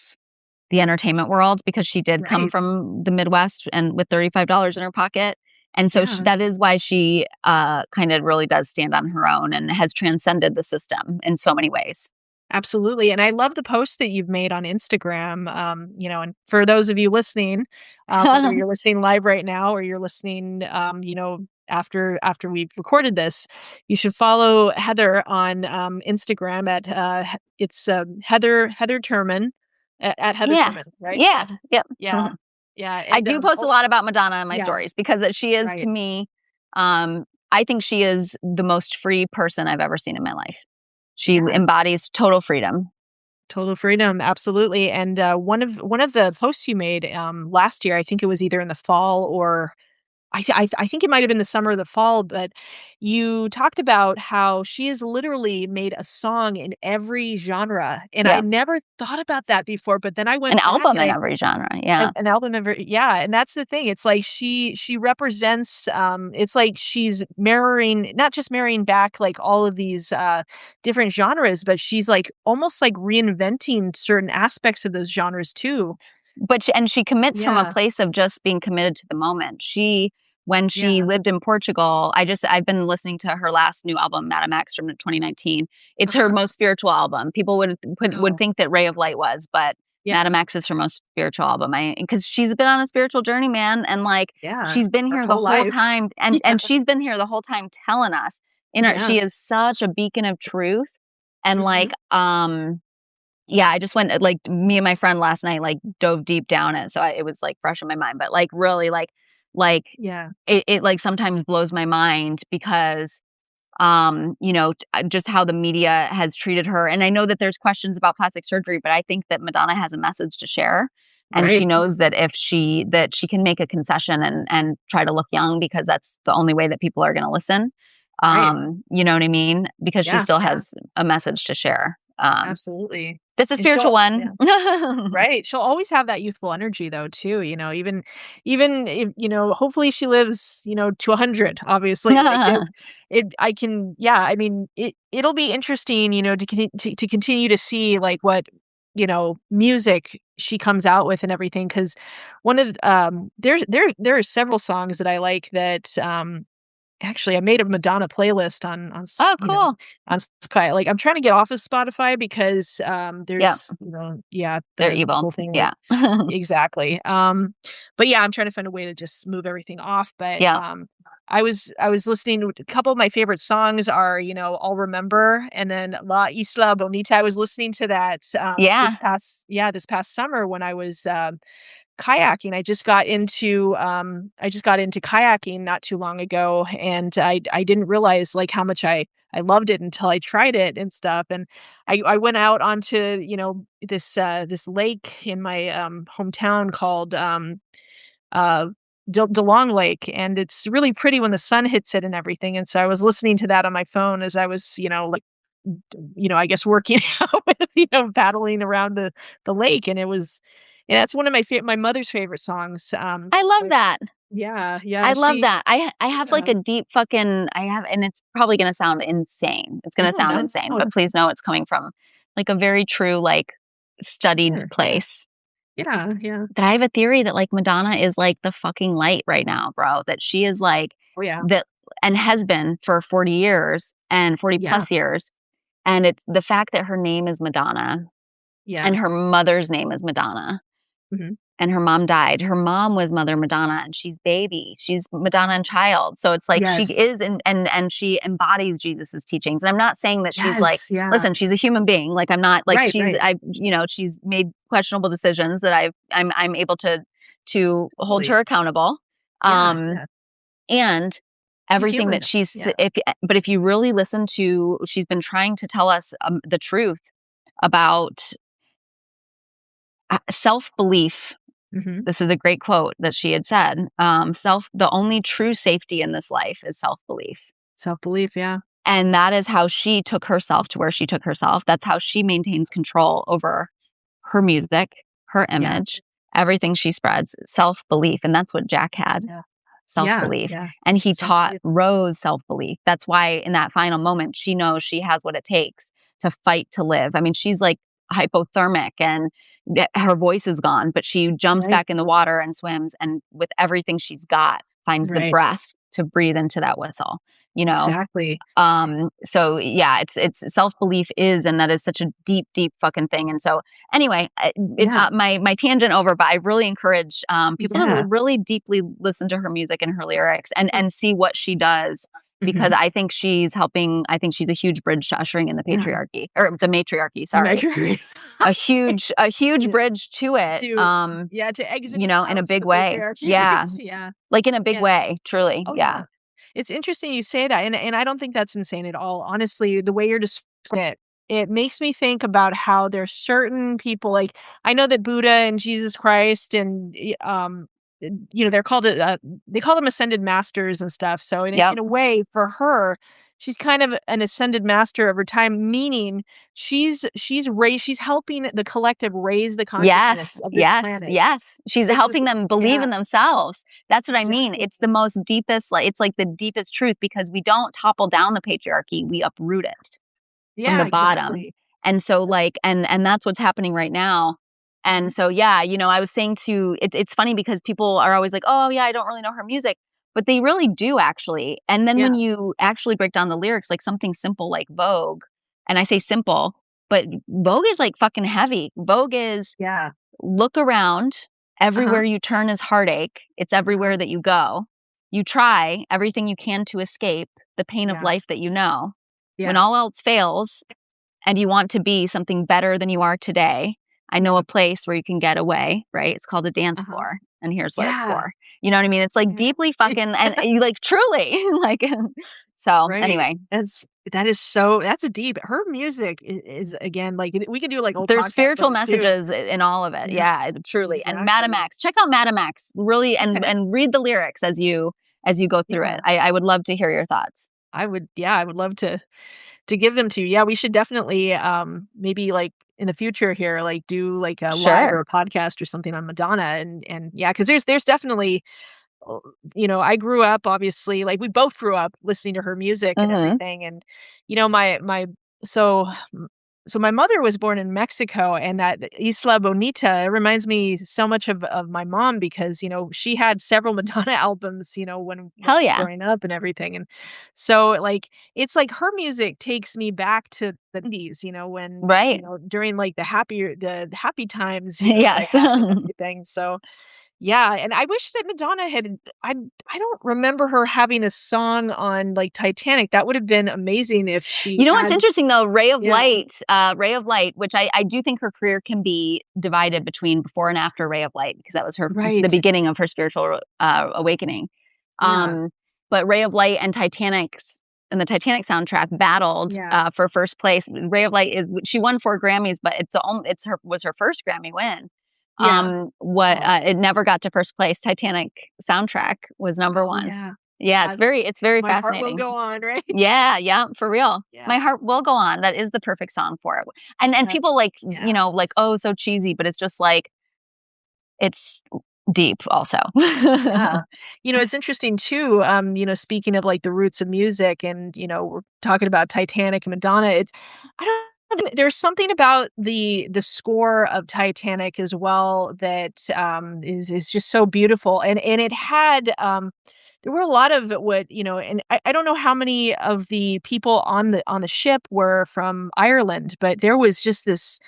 the entertainment world because she did come Right. from the Midwest and with $35 in her pocket. And so Yeah. that is why she kind of really does stand on her own and has transcended the system in so many ways. Absolutely, and I love the post that you've made on Instagram, and for those of you listening, whether you're listening live right now or you're listening, after we've recorded this, you should follow Heather on, Instagram at, it's, Heather Turman, at Heather Turman, Yes. right? Yes. Yes. Yep. Yeah. Yeah, I and, do post a als lot about Madonna in my yeah, stories because she is to right. me, I think she is the most free person I've ever seen in my life. She Yeah. embodies total freedom. Total freedom, absolutely, and, one of the posts you made, last year, I think it was either in the fall or I think it might have been the summer or the fall, but you talked about how she has literally made a song in every genre, and I Yeah. never thought about that before, but then I An went back album and in I every genre. Yeah. an album every yeah, and that's the thing, it's like she represents, it's like she's mirroring not just mirroring back, like, all of these, different genres, but she's, like, almost, like, reinventing certain aspects of those genres too. But she commits from a Yeah, place of just being committed to the moment. When she yeah, lived in Portugal, I've been listening to her last new album, Madame X from 2019. It's her uh-huh. most spiritual album. People would Wow. think that Ray of Light was, but Yeah, Madame X is her most spiritual album. Because she's been on a spiritual journey, man, and like yeah, she's been her here the whole whole life. time, and Yeah, she's been here the whole time telling us. yeah, She is such a beacon of truth, and mhm, like yeah, I just went like me and my friend last night like dove deep down it, so it was like fresh in my mind. But like really, like yeah, it like sometimes blows my mind because just how the media has treated her. And I know that there's questions about plastic surgery, but I think that Madonna has a message to share, and she right, knows that if she can make a concession and try to look young because that's the only way that people are going to listen. right, You know what I mean? Because she yeah, still yeah, has a message to share. absolutely, This is and spiritual yeah. one. Right, she'll always have that youthful energy though too, even if, hopefully she lives, to 100, obviously, like, I can yeah, I mean, it'll be interesting, to continue to see, like, what, music she comes out with and everything. Because one of there are several songs that I like that, actually, I made a Madonna playlist Oh, cool. on Spotify. Like, I'm trying to get off of Spotify because, Yeah, there's, yeah, they're the evil. whole thing with Yeah. exactly. But yeah, I'm trying to find a way to just move everything off. But Yeah. I was listening to a couple of my favorite songs are, I'll Remember and then La Isla Bonita. I was listening to that Yeah. this past summer when I was kayaking. I just got into kayaking not too long ago, and I didn't realize like how much I loved it until I tried it and stuff. And I went out onto, this lake in my hometown called uh DeLong Lake, and it's really pretty when the sun hits it and everything. And so I was listening to that on my phone as I was, like, I guess working out with, paddling around the lake. And it was, yeah, that's one of my mother's favorite songs. I love But that. yeah, yeah, I love she that. I have like yeah. a deep fucking I have and it's probably gonna sound insane. It's gonna No, sound no, insane, no, but please know it's coming from like a very true, like studied sure, yeah, place. yeah, yeah. That I have a theory that like Madonna is like the fucking light right now, bro. That she is like Oh, yeah, the and has been for 40 years and 40 yeah, plus years. And it's the fact that her name is Madonna yeah, and her mother's name is Madonna mhm, and her mom died. Her mom was Mother Madonna and she's baby. She's Madonna and child. So it's like she yes, is and she embodies Jesus's teachings. And I'm not saying that she's like, yes, yeah, listen, she's a human being. Like I'm not like right, right, she's made questionable decisions that I'm able to hold her totally, accountable. yeah, Um yeah, and she's everything that human, she's yeah, if you really listen to she's been trying to tell us the truth about self-belief. mhm, This is a great quote that she had said. The only true safety in this life is self belief. self-belief, yeah, And that is how she took herself to where she took herself. That's how she maintains control over her music, her yeah, image, everything she spreads, self belief. And that's what Jack had, yeah, self yeah, belief. yeah, And he taught self-belief, Rose self belief. That's why in that final moment, she knows she has what it takes to fight to live. I mean, she's like hypothermic and her voice is gone, but she jumps right, back in the water and swims. And with everything she's got, finds the right, breath to breathe into that whistle, you know? exactly, So yeah, it's self-belief is, and that is such a deep, deep fucking thing. And so anyway, yeah, my tangent over, but I really encourage, people to yeah, really deeply listen to her music and her lyrics yeah, and see what she does because mhm, I think she's helping. I think she's a huge bridge to ushering in the yeah, patriarchy or the matriarchy. the Sorry, measurements. a huge Yeah, bridge to it. to yeah, to exit In a out to big the way. patriarchy, Yeah, right? Yeah, like in a big yeah. way, truly. Oh, Yeah. yeah. It's interesting you say that, and I don't think that's insane at all. Honestly, the way you're describing it makes me think about how there's certain people, like, I know that Buddha and Jesus Christ and, they're called, they call them ascended masters and stuff. So Yep. in a way, for her, she's kind of an ascended master over time, meaning she's helping the collective raise the Yes, consciousness of this yes, planet. yes. She's It's this helping them believe yeah, in themselves. That's what I mean. exactly. It's the most deepest, like it's like the deepest truth because we don't topple down the patriarchy, we uproot it from the Yeah, bottom. exactly. And so like and that's what's happening right now. Mhm. And so yeah, I was saying to it's funny because people are always like, "Oh yeah, I don't really know her music." But they really do actually. And then Yeah, when you actually break down the lyrics like something simple like Vogue, and I say simple, but Vogue is like fucking heavy. Vogue is yeah. look around. Uh-huh, Everywhere you turn is heartache. It's uh-huh. everywhere that you go. You try everything you can to escape the pain of Yeah, life that you know. When yeah, all else fails and you want to be something better than you are today, I know yeah, a place where you can get away, right? It's called a dance uh-huh. floor. And here's what it's Yeah, for. You know what I mean? It's like yeah. deeply fucking, and you like truly, like, so Right. anyway, That's deep. Her music is again, like, we could do, like, old there's podcasts on spiritual this too. messages in all of it. Yeah, Yeah, truly. And exactly. Madamax, check out Madamax really Okay. and read the lyrics as you go through it. Yeah. I would love to hear your thoughts. I would love to give them to you. Yeah, we should definitely, maybe, like, in the future here, like, do, like, a live or Sure. a podcast or something on Madonna. And yeah, because there's definitely, oh, I grew up, obviously, like, we both grew up listening to her music and Mhm. everything. And, my so so my mother was born in Mexico, and that Isla Bonita, it reminds me so much of my mom because, she had several Madonna albums, when I Hell was yeah. growing up and everything. And so, like, it's like her music takes me back to the 90s, when, Right. during, like, the happy times, that I Yes. had and everything. So Yeah, and I wish that Madonna had I don't remember her having a song on, like, Titanic. That would have been amazing if she You know what's had. interesting though? Yeah, Ray of Light, which I do think her career can be divided between before and after Ray of Light because that was the right. beginning of her spiritual awakening. Yeah, Um, but Ray of Light and the Titanic soundtrack battled yeah. for first place. Ray of Light is she won 4 Grammys, but it's her was her first Grammy win. Yeah. What Oh. it never got to first place. Titanic soundtrack was number Oh, one. yeah. Yeah, Yeah. it's very My Heart Will fascinating. Go On, right? Yeah, yeah, for real. Yeah. My Heart Will Go On. That is the perfect song for it. And That people like, yeah. like, "Oh, so cheesy," but it's just like it's deep also. Yeah. It's interesting too, speaking of, like, the roots of music and, we're talking about Titanic and Madonna, I don't know, there's something about the score of Titanic as well that, is just so beautiful, and it had, there were a lot of what, and I don't know how many of the people on the ship were from Ireland, but there was just this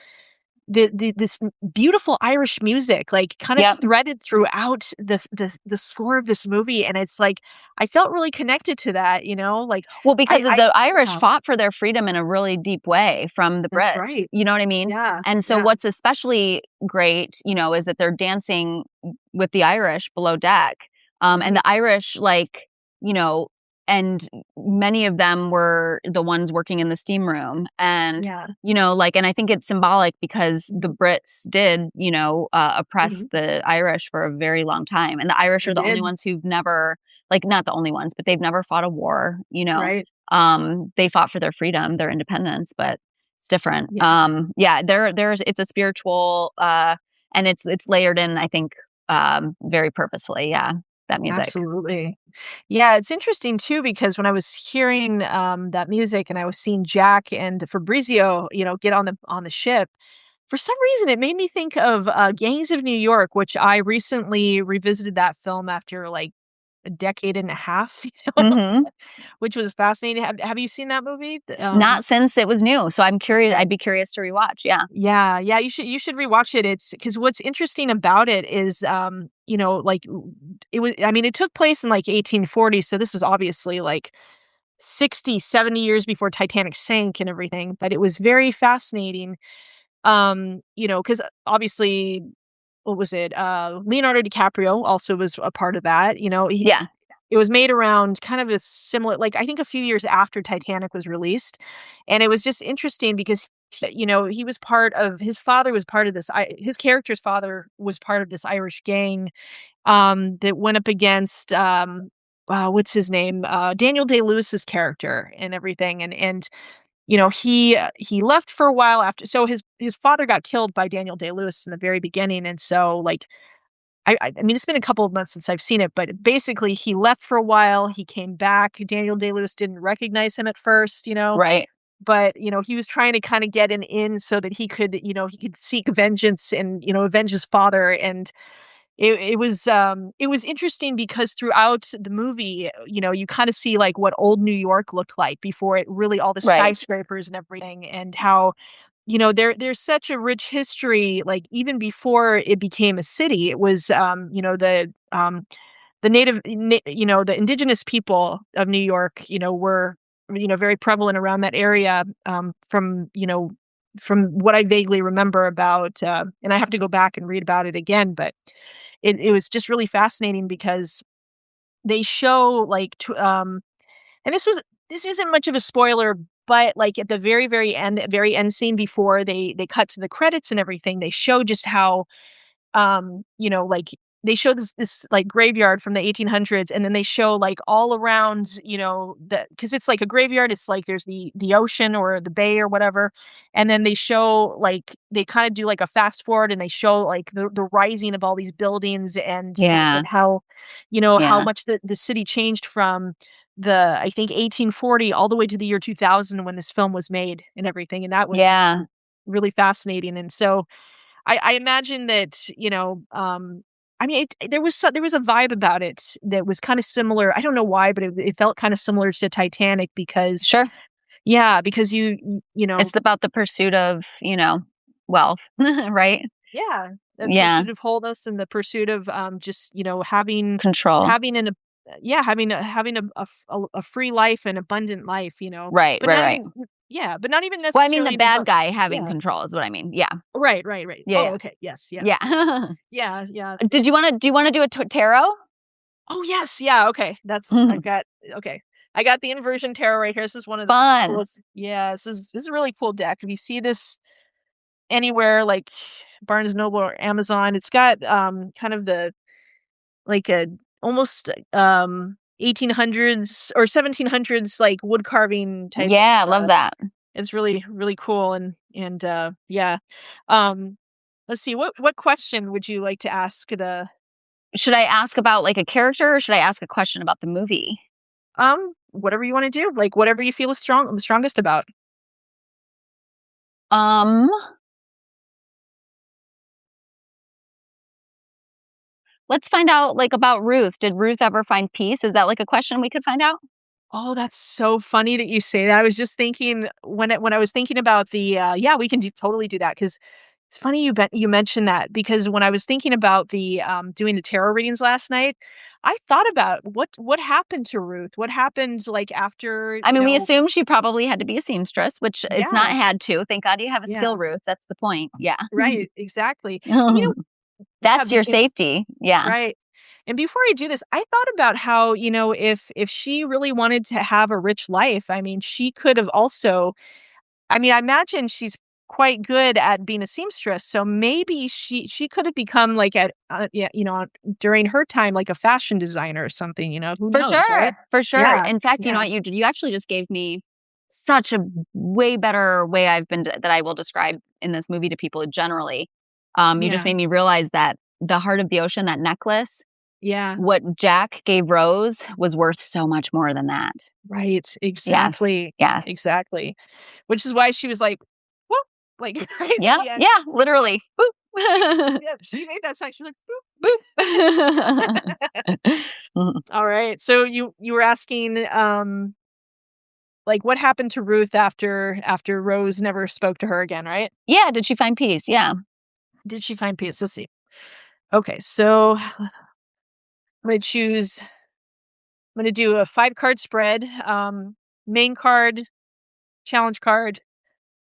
beautiful Irish music, like, kinda Yep. threaded throughout the score of this movie, and it's like, I felt really connected to that, like, Well, because of I the Irish yeah, fought for their freedom in a really deep way from the that's Brits, right. you know what I mean? Yeah, And so yeah, what's especially great, is that they're dancing with the Irish below deck. And right, the Irish, like, you know, and many of them were the ones working in the steam room. And, yeah, like, and I think it's symbolic because the Brits did, oppress mhm, the Irish for a very long time. And the Irish they are the only did, ones who've never like, not the only ones, but they've never fought a war, right, They fought for their freedom, their independence, but it's different. yeah, Yeah, there's it's a spiritual, and it's layered in, I think, very purposefully, yeah, that music. absolutely. Yeah, it's interesting too because when I was hearing, that music and I was seeing Jack and Fabrizio, get on the ship, for some reason, it made me think of, Gangs of New York, which I recently revisited that film after, like, a decade and a half, Mhm. which was fascinating. Have you seen that movie? Not since it was new, so I'm curious Okay. I'd be curious to rewatch, yeah. Yeah, yeah, you should rewatch it. It's because what's interesting about it is, like, it took place in, like, 1840, so this was obviously, like, 60, 70 years before Titanic sank and everything, but it was very fascinating, because obviously what was it? Leonardo DiCaprio also was a part of that, Yeah, it was made around kind of a similar like, I think a few years after Titanic was released, and it was just interesting because, he was part of his father was part of this I his character's father was part of this Irish gang, that went up against, what's his name? Daniel Day-Lewis's character and everything, and he left for a while after so his father got killed by Daniel Day-Lewis in the very beginning, and so, like, I mean, it's been a couple of months since I've seen it, but basically he left for a while, he came back, Daniel Day-Lewis didn't recognize him at first, right, but, he was trying to kinda get an in so that he could seek vengeance and, avenge his father, and it was interesting because throughout the movie, you kinda see, like, what old New York looked like before it really all the right. skyscrapers and everything, and how, there's such a rich history, like, even before it became a city, it was, the indigenous people of New York, were, very prevalent around that area, from what I vaguely remember about, and I have to go back and read about it again, but it was just really fascinating because they show, like, and this isn't much of a spoiler, but, like, at the very end scene before they cut to the credits and everything, they show just how, like, they show this, like, graveyard from the 1800s, and then they show, like, all around, because it's like a graveyard, it's like there's the ocean or the bay or whatever, and then they show, like they kinda do, like, a fast forward, and they show, like, the rising of all these buildings and Yeah, how, how yeah, much the city changed from I think, 1840 all the way to the year 2000 when this film was made and everything, and that was yeah, really fascinating, and so I imagine that, I mean, there was a vibe about it that was kinda similar. I don't know why, but it felt kinda similar to Titanic because sure. yeah, because you know It's about the pursuit of, wealth, right? yeah, Yeah. pursuit of wholeness and the pursuit of, just, having Control. having an ab yeah, having a free life, and abundant life, Right, but right, not right. even yeah, but not even Well, I mean the necessarily in bad regard guy having yeah. control is what I mean. Yeah. Right, right, right. Yeah, Oh, yeah. okay. Yes, yes, yeah. Yeah. Yeah, yeah. Did you wanna do you wanna do a tarot? Oh, yes, yeah, okay. Okay. I got the inversion tarot right here. This is one of the Fun. coolest yeah, this is a really cool deck. If you see this anywhere, like Barnes& Noble or Amazon, it's got, kind of the like a almost, 1800s or 1700s, like, wood carving type of, Yeah, I love that. it's really, really cool and yeah. Um, let's see, what question would you like to ask the Should I ask about, like, a character, or should I ask a question about the movie? whatever you wanna do, like, whatever you feel is the strongest about. Um, let's find out, like, about Ruth. Did Ruth ever find peace? Is that, like, a question we could find out? Oh, that's so funny that you say that. I was just thinking when I was thinking about yeah, we can totally do that because it's funny you mentioned that because when I was thinking about doing the tarot readings last night, I thought about what happened to Ruth? What happened like after, I mean, we assume she probably had to be a seamstress, which it's not yeah, had to. Thank God you have a skill, yeah, Ruth. That's the point. Yeah. right, exactly. And yeah, That's your safety. Yeah. right. And before I do this, I thought about how, if she really wanted to have a rich life, I mean, she could have also I mean, I imagine she's quite good at being a seamstress, so maybe she could have become like yeah, during her time, like a fashion designer or something, who For knows, right? sure, for sure. Yeah, In fact, you know yeah, what, you actually just gave me such a way better way that I will describe in this movie to people generally. You just yeah, made me realize that the heart of the ocean, that necklace, yeah, what Jack gave Rose was worth so much more than that. right, Yes, exactly, yes. exactly. Which is why she was like, "Whoop," like, right at Yeah, the end. yeah, literally. She Boop. yeah, she made that sign, she was like, Boop. "Boop." Alright, so you were asking, like, what happened to Ruth after Rose never spoke to her again, right? Yeah, did she find peace? Yeah. Did she find peace? Let's see. Okay, so I'm gonna do a 5-card spread. Main card, challenge card,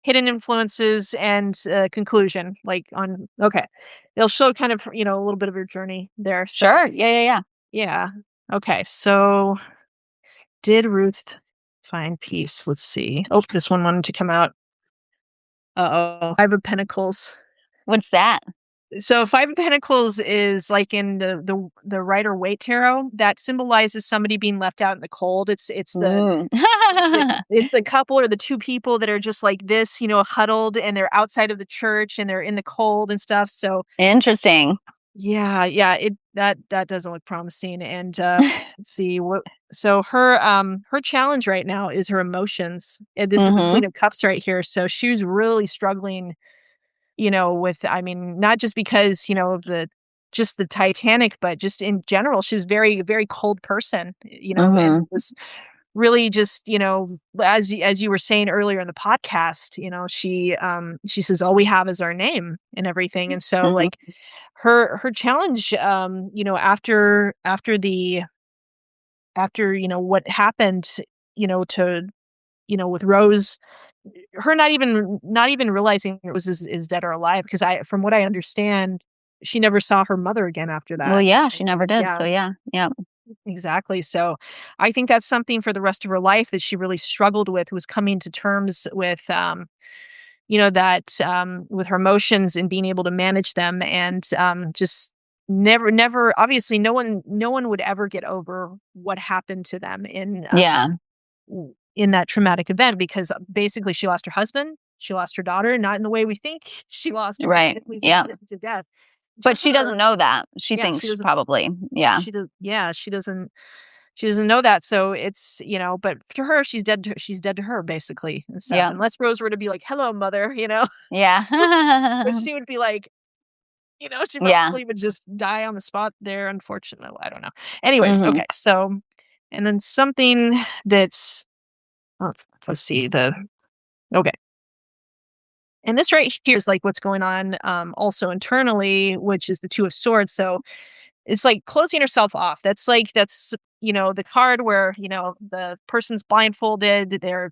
hidden influences, and conclusion. Like on okay. It'll show kind of, a little bit of your journey there. So Sure. Yeah, yeah, yeah. yeah. Okay, so did Ruth find peace? Let's see. Oh, this one wanted to come out. Uh-oh. 5 of Pentacles. What's that? So 5 of Pentacles is like in the Rider-Waite tarot, that symbolizes somebody being left out in the cold. Mm. It's the couple or the 2 people that are just like this, huddled, and they're outside of the church, and they're in the cold and stuff, so Interesting. yeah, yeah, that doesn't look promising, and, let's see, what so her challenge right now is her emotions, and this is the Mhm. Queen of Cups right here, so she's really struggling, with I mean, not just because, of just the Titanic, but just in general, she's very, very cold person, and Mhm. was really just, as you were saying earlier in the podcast, she says, "All we have is our name," and everything, and so, Mhm. like, her challenge, after, what happened, to with Rose, her not even realizing it was is dead or alive, because I from what I understand, she never saw her mother again after Well, that. yeah, she never did, Yeah, so yeah, yeah. exactly, so, I think that's something for the rest of her life that she really struggled with, was coming to terms with, that, with her emotions and being able to manage them, and, just never obviously, no one would ever get over what happened to them Yeah, in that traumatic event, because basically she lost her husband, she lost her daughter, not in the way we think. She lost her right, family's yeah. to death. To But she doesn't her, know that. She yeah, thinks probably, yeah, she doesn't know that, so it's, but to her, she's dead to her, basically, and stuff, yeah, unless Rose were to be like, "Hello, mother," but yeah. she would be like, she Yeah, probably would just die on the spot there, unfortunately, I don't know. Anyways, mhm. okay, so and then something that's let's see, okay. And this right here is like what's going on also internally, which is the Two of Swords. So it's like closing herself off. That's the card where, the person's blindfolded, their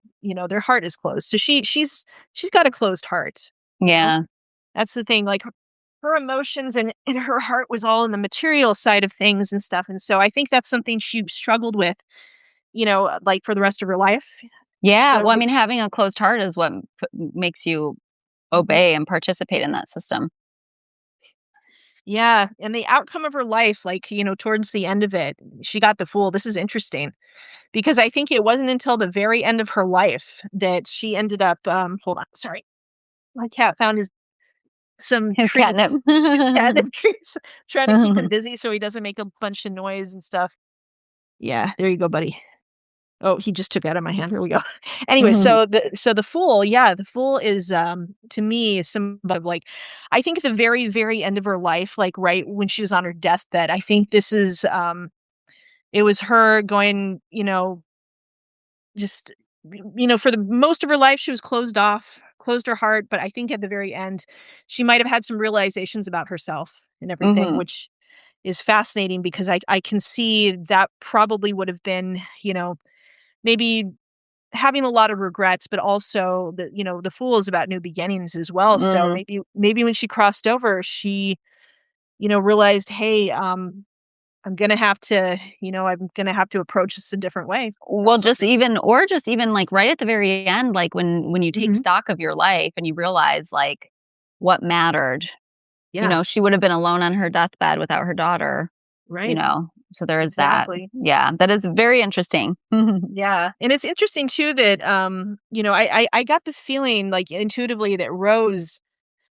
heart is closed. So she's got a closed heart, you know? Yeah. That's the thing. Like her emotions and her heart was all in the material side of things and stuff. And so I think that's something she struggled with, like for the rest of her life. Yeah, So well, I mean, it's having a closed heart is what makes you Mhm. obey and participate in that system. Yeah, and the outcome of her life, like, towards the end of it, she got the Fool. This is interesting because I think it wasn't until the very end of her life that she ended up, hold on, sorry. My cat found some His catnip. treats, his catnip treats, trying to keep him busy so he doesn't make a bunch of noise and stuff. Yeah, there you go, buddy. Oh, he just took it out of my hand. Here we go. Anyway, so the Fool, yeah, the Fool is to me is some of like I think at the very, very end of her life, like right when she was on her deathbed, I think this is it was her going, just for the most of her life she was closed off, closed her heart, but I think at the very end she might have had some realizations about herself and everything, Mhm. which is fascinating because I can see that probably would have been, maybe having a lot of regrets, but also the Fool is about new beginnings as well. So Mm. maybe when she crossed over, she, realized, hey, I'm gonna have to approach this a different way. Well, That's just something. even or just even, like, right at the very end, like, when you take Mhm. stock of your life and you realize, like, what mattered. Yeah. She would have been alone on her deathbed without her daughter, Right. so there is that. Exactly. Yeah, that is very interesting. Yeah, and it's interesting too that I got the feeling like intuitively that Rose,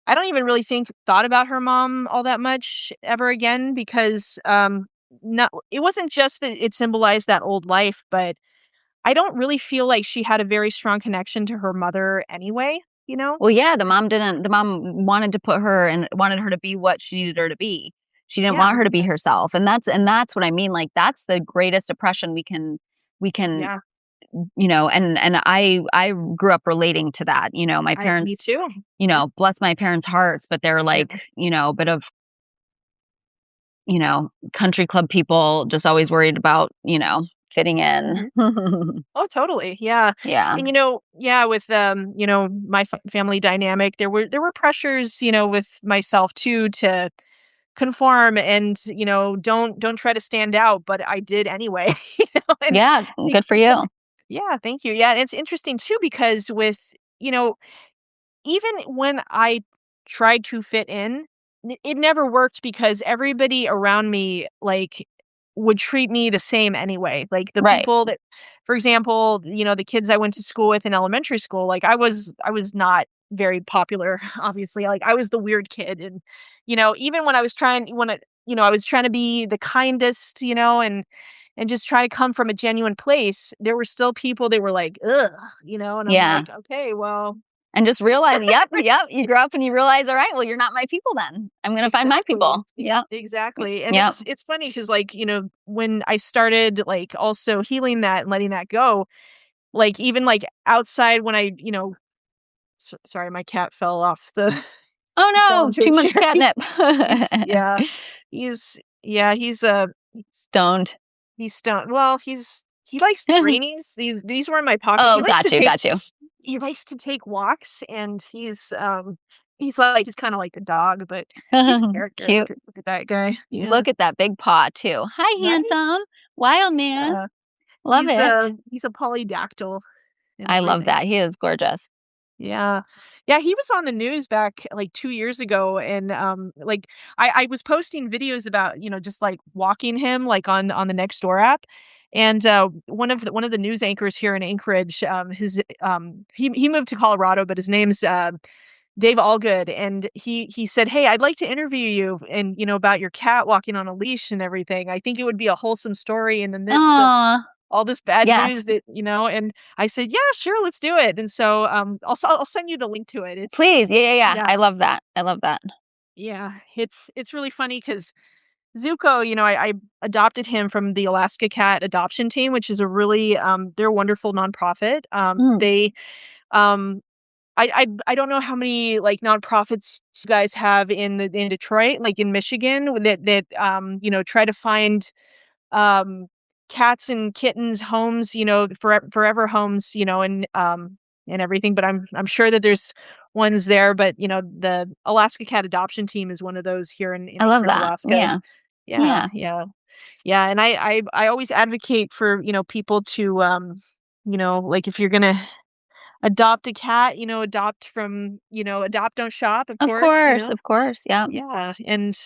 I don't even really think thought about her mom all that much ever again because not it wasn't just that it symbolized that old life, but I don't really feel like she had a very strong connection to her mother anyway, you know? Well, yeah, the mom wanted to put her and wanted her to be what she needed her to be. She didn't Yeah, want her to be herself, and that's what I mean, like, that's the greatest oppression we can, yeah. and I grew up relating to that, my Me parents, too. Yeah, bless my parents' hearts, but they're yeah. like, a bit of, country club people just always worried about, fitting in. Mhm. Oh, totally. Yeah. Yeah. And yeah, with my family dynamic, there were pressures, with myself too to conform and, don't try to stand out, but I did anyway, and Yeah, good for because you. yeah, thank you. Yeah, and it's interesting too because with, you know, even when I tried to fit in, it never worked because everybody around me, like, would treat me the same anyway. Like, the Right. people that for example, the kids I went to school with in elementary school, like, I was not very popular, obviously. Like, I was the weird kid, and, even when I was trying to be the kindest, and just try to come from a genuine place, there were still people that were like, "Ugh," and I'm Yeah. like, "Okay, well." And just realize, yep, yep, you grow up and you realize, "All right, well, you're not my people then. I'm gonna find my Exactly. people." Yep. Exactly, and Yep. it's funny because like, when I started, like, also healing that and letting that go, like, even, like, outside when I, sorry, my cat fell off the "Oh, he fell no, into a too much chair. catnip." Yeah, yeah, Stoned. he's stoned. Well, he likes the greenies. These were in my pocket. Oh, got you, got you. He likes to take walks, and he's kinda like a dog, but he's a character. Cute. Look at that guy. Yeah. Look at that big paw too. "Hi, Right? handsome. Wild man." Yeah. Love it. He's a polydactyl and I love everything. that. He is gorgeous. Yeah. Yeah, he was on the news back, like, 2 years ago, and, like, I was posting videos about, just, like, walking him, like, on the Nextdoor app, and, one of the news anchors here in Anchorage, he moved to Colorado, but his name's, Dave Allgood, and he said, "Hey, I'd like to interview you and, about your cat walking on a leash and everything. I think it would be a wholesome story in the midst of Aw, all this bad news yes. and I said, "Yeah, sure, let's do it." And so, I'll send you the link to it. Please. Yeah, yeah, yeah. Yeah, I love that. I love that. yeah, it's really funny because Zuko, I adopted him from the Alaska Cat Adoption Team, which is a really, they're a wonderful nonprofit. Mm. They, um I don't know how many, like, nonprofits you guys have in Detroit, like, in Michigan, you know, try to find, um, cats and kittens homes, you know, forever homes, you know, and everything, but I'm sure that there's ones there, but, you know, the Alaska Cat Adoption Team is one of those here in I love Anchorage, that. Alaska. Yeah. Yeah, Yeah. yeah. Yeah, and I always advocate for, you know, people to, you know, like, if you're gonna adopt a cat, you know, adopt from, you know, adopt, don't shop, of Of course, you course, know? of course, yeah. Yeah, and,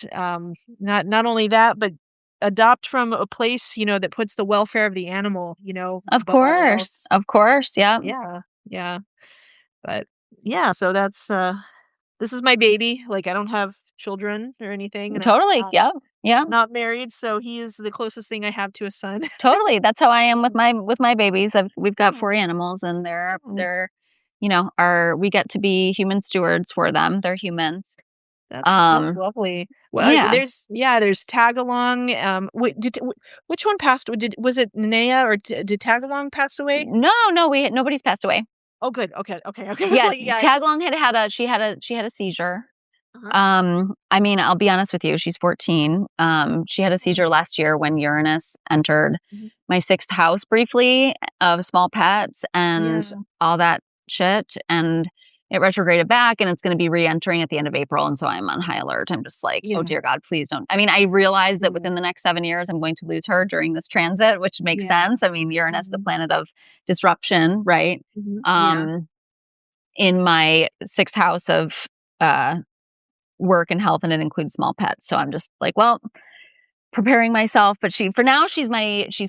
not only that, but adopt from a place, you know, that puts the welfare of the animal, you know, above all else. Of course, yeah. Yeah, yeah, but yeah, so this is my baby, like, I don't have children or anything, and I'm Totally, yeah, yeah, not married, so he is the closest thing I have to a son. totally. That's how I am with my babies. We've got Oh, 4 animals, and oh, they're, you know, are we get to be human stewards for them. They're humans. that's lovely. Well, Yeah. there's Tagalong, wait, which one passed? Was it Nenea or did Tagalong pass away? No, no, we nobody's passed away. Oh, good. Okay, okay, okay. I was Yeah, like, yeah, it's just Tagalong she had a seizure. uh-huh. I mean, I'll be honest with you, she's 14. She had a Oh, seizure last year when Uranus entered mhm. my 6th house briefly of small pets and Yeah. all that shit, and it retrograded back, and it's gonna be re-entering at the end of April, and so I'm on high alert. I'm just like, "Oh Yeah. dear God, please don't." I mean, I realize that Yeah. within the next 7 years, I'm going to lose her during this transit, which makes Yeah. sense. I mean, Uranus, the Mhm. planet of disruption, right? Mhm. Yeah. Um, in my 6th house of, uh work and health, and it includes small pets. So I'm just like, well, preparing myself. But for now, she's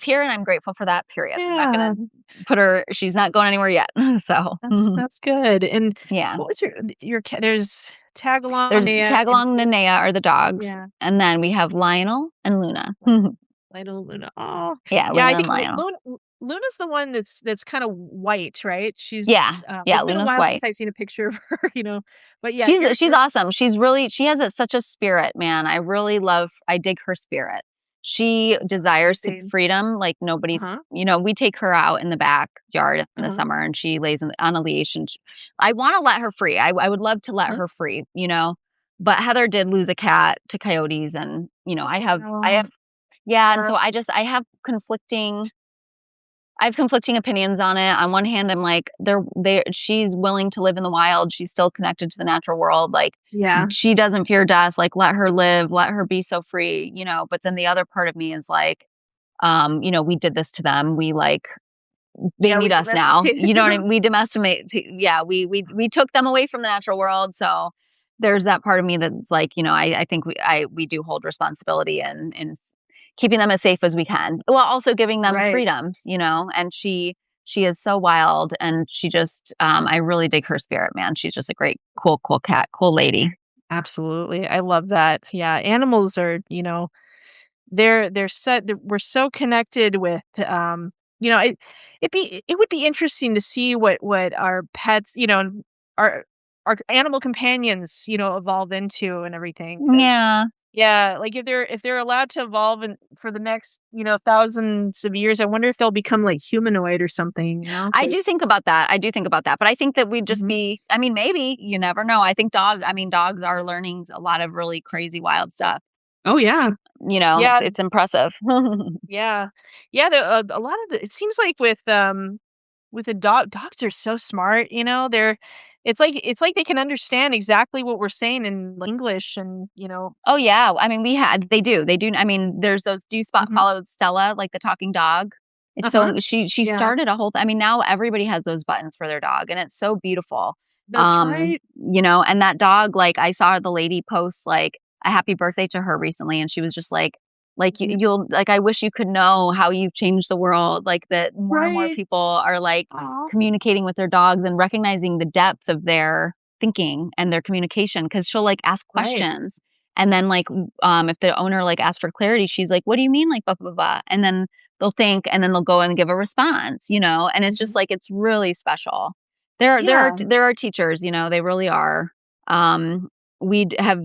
here, and I'm grateful for that. Period. I'm not gonna Yeah. put her. She's not going anywhere yet. So That's good. And yeah, what was your cat? There's Tagalong, there's Nenea, and Tagalong and Nenea are the dogs, yeah. and then we have Lionel and Luna. Little Luna. Oh, Yeah, yeah, I Luna and think Lionel. Luna's the one that's kinda white, right? Yeah, yeah, It's been a Luna's while white. since I've seen a picture of her, you know, but yeah, She's you're awesome. She has such a spirit, man. I dig her spirit. She desires to same. freedom like nobody's, Uh-huh, you know, we take her out in the backyard in the uh-huh, summer, and she lays on a leash, and I want to let her free. I would love to let uh-huh. her free, you know. But Heather did lose a cat to coyotes, and you know, I Oh, have yeah, and uh, so I have conflicting opinions on it. On one hand, I'm like, she's willing to live in the wild. She's still connected to the natural world. Like, yeah. she doesn't fear death. Like, let her live, let her be so free, you know. But then the other part of me is like, you know, we did this to them. We like they Yeah, we need us now. domesticated You know what I them. mean? We domesticate. Yeah, we took them away from the natural world. So there's that part of me that's like, you know, I think we do hold responsibility in keeping them as safe as we can, while also giving them Right. freedoms. You know, and she is so wild, and she just I really dig her spirit, man. She's just a great, cool cat, cool lady. Absolutely, I love that. Yeah, animals are, you know, we're so connected with, you know, it would be interesting to see what our pets, you know, and our animal companions, you know, evolve into and everything. Because Yeah, yeah, like, if they're allowed to evolve for the next, you know, thousands of years, I wonder if they'll become, like, humanoid or something, you know? I do 'Cause think about that. I do think about that. But I think that we'd just mhm. be, I mean, maybe, you never know. I mean, dogs are learning a lot of really crazy, wild stuff. Oh, yeah. You know, Yeah, it's impressive. yeah. Yeah, a lot of the it seems like with the dogs are so smart, you know, it's like they can understand exactly what we're saying in English and, you know. Oh, yeah. I mean, they do. I mean, there's those do you spot Mhm. follow Stella, like the talking dog? It's Uh-huh. so she Yeah. started a whole I mean, now everybody has those buttons for their dog, and it's so beautiful. That's right. You know, and that dog, like, I saw the lady post, like, a happy birthday to her recently, and she was just like, Mhm. you'll like, "I wish you could know how you've changed the world," like, that more and more Right. people are, like, Aw. communicating with their dogs and recognizing the depth of their thinking and their communication, because 'cause she'll, like, ask Right. questions, and then, like, if the owner, like, asks for clarity, she's like, "What do you mean, like, blah, blah, blah?" And then they'll think, and then they'll go and give a response, you know, and it's just, Mhm. like, it's really special. Yeah. There are teachers, you know, they really are. Um, have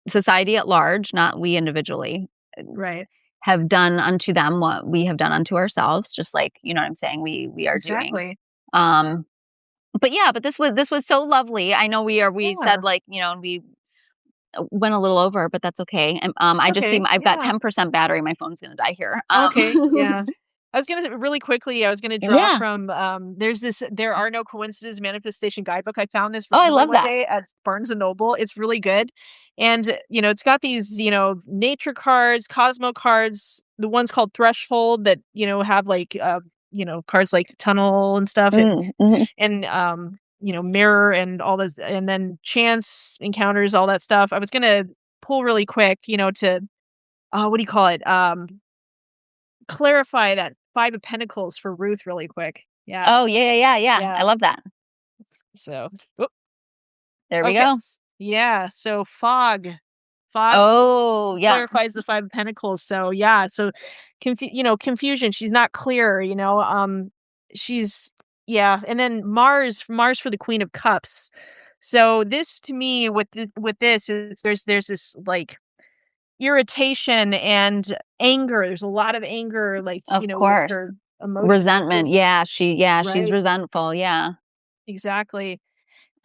society at large, not we individually, Right. have done unto them what we have done unto ourselves, just like, you know what I'm saying, we are doing. Exactly. Um, But yeah, but this was so lovely. I know we Yeah, said, like, we went a little over, but that's okay. And, it's I just see okay. I've got Yeah. 10% battery. My phone's gonna die here. Okay, yeah. I was gonna say really quickly, I was gonna draw Yeah. from, there's this There Are No Coincidences Manifestation Guidebook. I found this Oh, I randomly love one that. day at Barnes& and Noble. It's really good, and, it's got these, nature cards, Cosmo cards, the ones called Threshold that, have, like, cards like Tunnel and stuff, Mhm. Mirror and all this, and then Chance Encounters, all that stuff. I was gonna pull really quick, to, what do you call it? Clarify that 5 of Pentacles for Ruth really quick. Yeah, Oh, yeah, yeah, yeah, yeah. I yeah. love that. So oop, There we okay. go. Yeah, so fog. Fog Oh, yeah. clarifies the 5 of Pentacles. So, yeah, so confusion. She's not clear, she's yeah, and then Mars for the Queen of Cups. So this to me with this is there's this, like, irritation and anger. There's a lot of anger, like, Of with course. her emotions. Resentment. This She's right, resentful, yeah. exactly.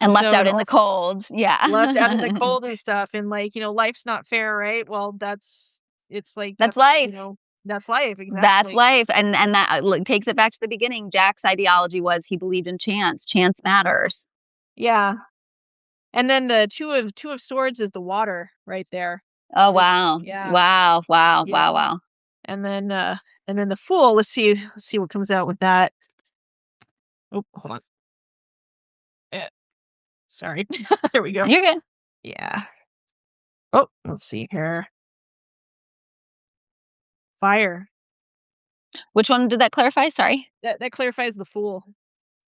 And And left so out and in the also cold. left out in Yeah. the cold and stuff, and, like, life's not fair, right? Well, it's like That's life. that's life, That's exactly. life. And that, like, takes it back to the beginning. Jack's ideology was he believed in chance. Chance matters. Yeah. And then the two of swords is the water right there. Oh, There's wow. yeah, Wow, wow, yeah. wow, wow. And then the fool, let's see what comes out with that. Oh, hold on. Eh, sorry. There we go. You're good. Yeah. Oh, let's see here. Fire. Which one did that clarify? Sorry. That clarifies the fool.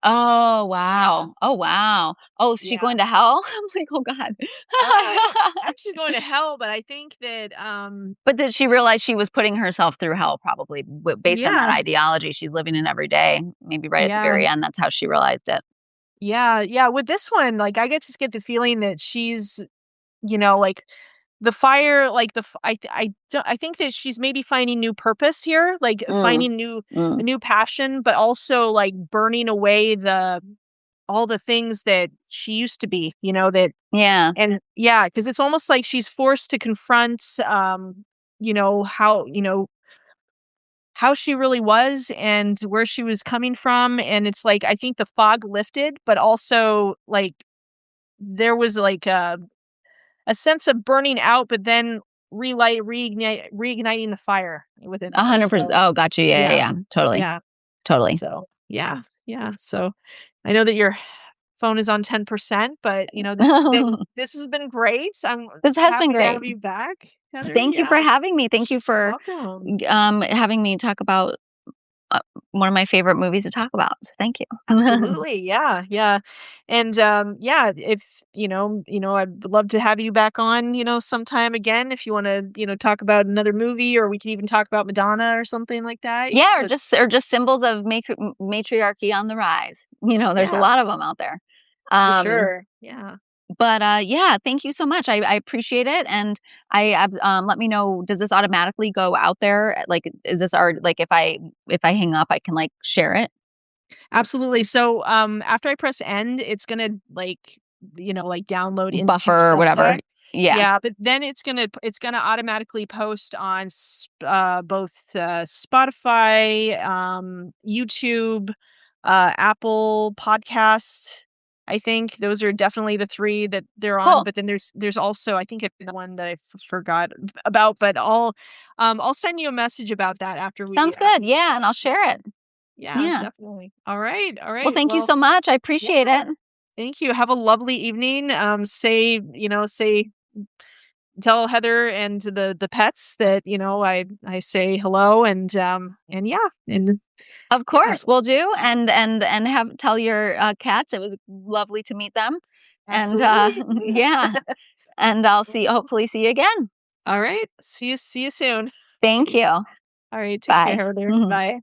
Oh, Yeah. wow. Oh, wow. Oh, is she Yeah. going to hell? I'm like, "Oh god." I don't actually going to hell, but I think that But did she realize she was putting herself through hell probably based on that yeah. ideology she's living in every day? Maybe right at the Yeah. very end, that's how she realized it. Yeah, yeah, with this one, like, I get the feeling that she's, like, the fire, like, I think that she's maybe finding new purpose here, like, Mm, finding a mm. new passion, but also, like, burning away all the things that she used to be, that Yeah, and yeah, because it's almost like she's forced to confront, how she really was and where she was coming from, and it's like, I think the fog lifted, but also, like, there was, like, a sense of burning out, but then reigniting the fire within her, 100%. so Oh, got you. Yeah, yeah, yeah, yeah. Totally, yeah, totally. so, yeah, yeah, so, I know that your phone is on 10%, but, this has been great. I'm This has been happy to great. have you back, Heather, Thank you yeah, for having me. Thank you for, welcome. having me talk about, uh, one of my favorite movies to talk about. So thank you. Absolutely. Yeah. Yeah. And yeah, if I'd love to have you back on, sometime again if you want to, talk about another movie, or we can even talk about Madonna or something like that. Yeah, or Let's just symbols of matriarchy on the rise. There's a yeah, lot of them out there. for Um, sure. Yeah. but, yeah, thank you so much. I appreciate it, and let me know, does this automatically go out there? Like, is this already, like, if I hang up, I can, like, share it? Absolutely. So after I press end, it's gonna like download into Buffer or whatever. Substack. Yeah. Yeah, but then it's gonna automatically post on both Spotify, YouTube, Apple Podcasts. I think those are definitely the three that they're on. Cool. But then there's also, I think, one that I forgot about. But I'll send you a message about that after we Sounds good. Yeah, and I'll share it. yeah, Yeah. definitely. All right. All Well, right. thank you Well, so much. I yeah. appreciate it. Thank you. Have a lovely evening. Tell Heather and the pets that, I say hello, and yeah, and Of yeah, course, will do, and have tell your, cats it was lovely to meet them, and, absolutely. yeah, and I'll Yeah. hopefully see you again. All right. See you soon. Thank you. All right. Take care, Bye. Heather. Bye.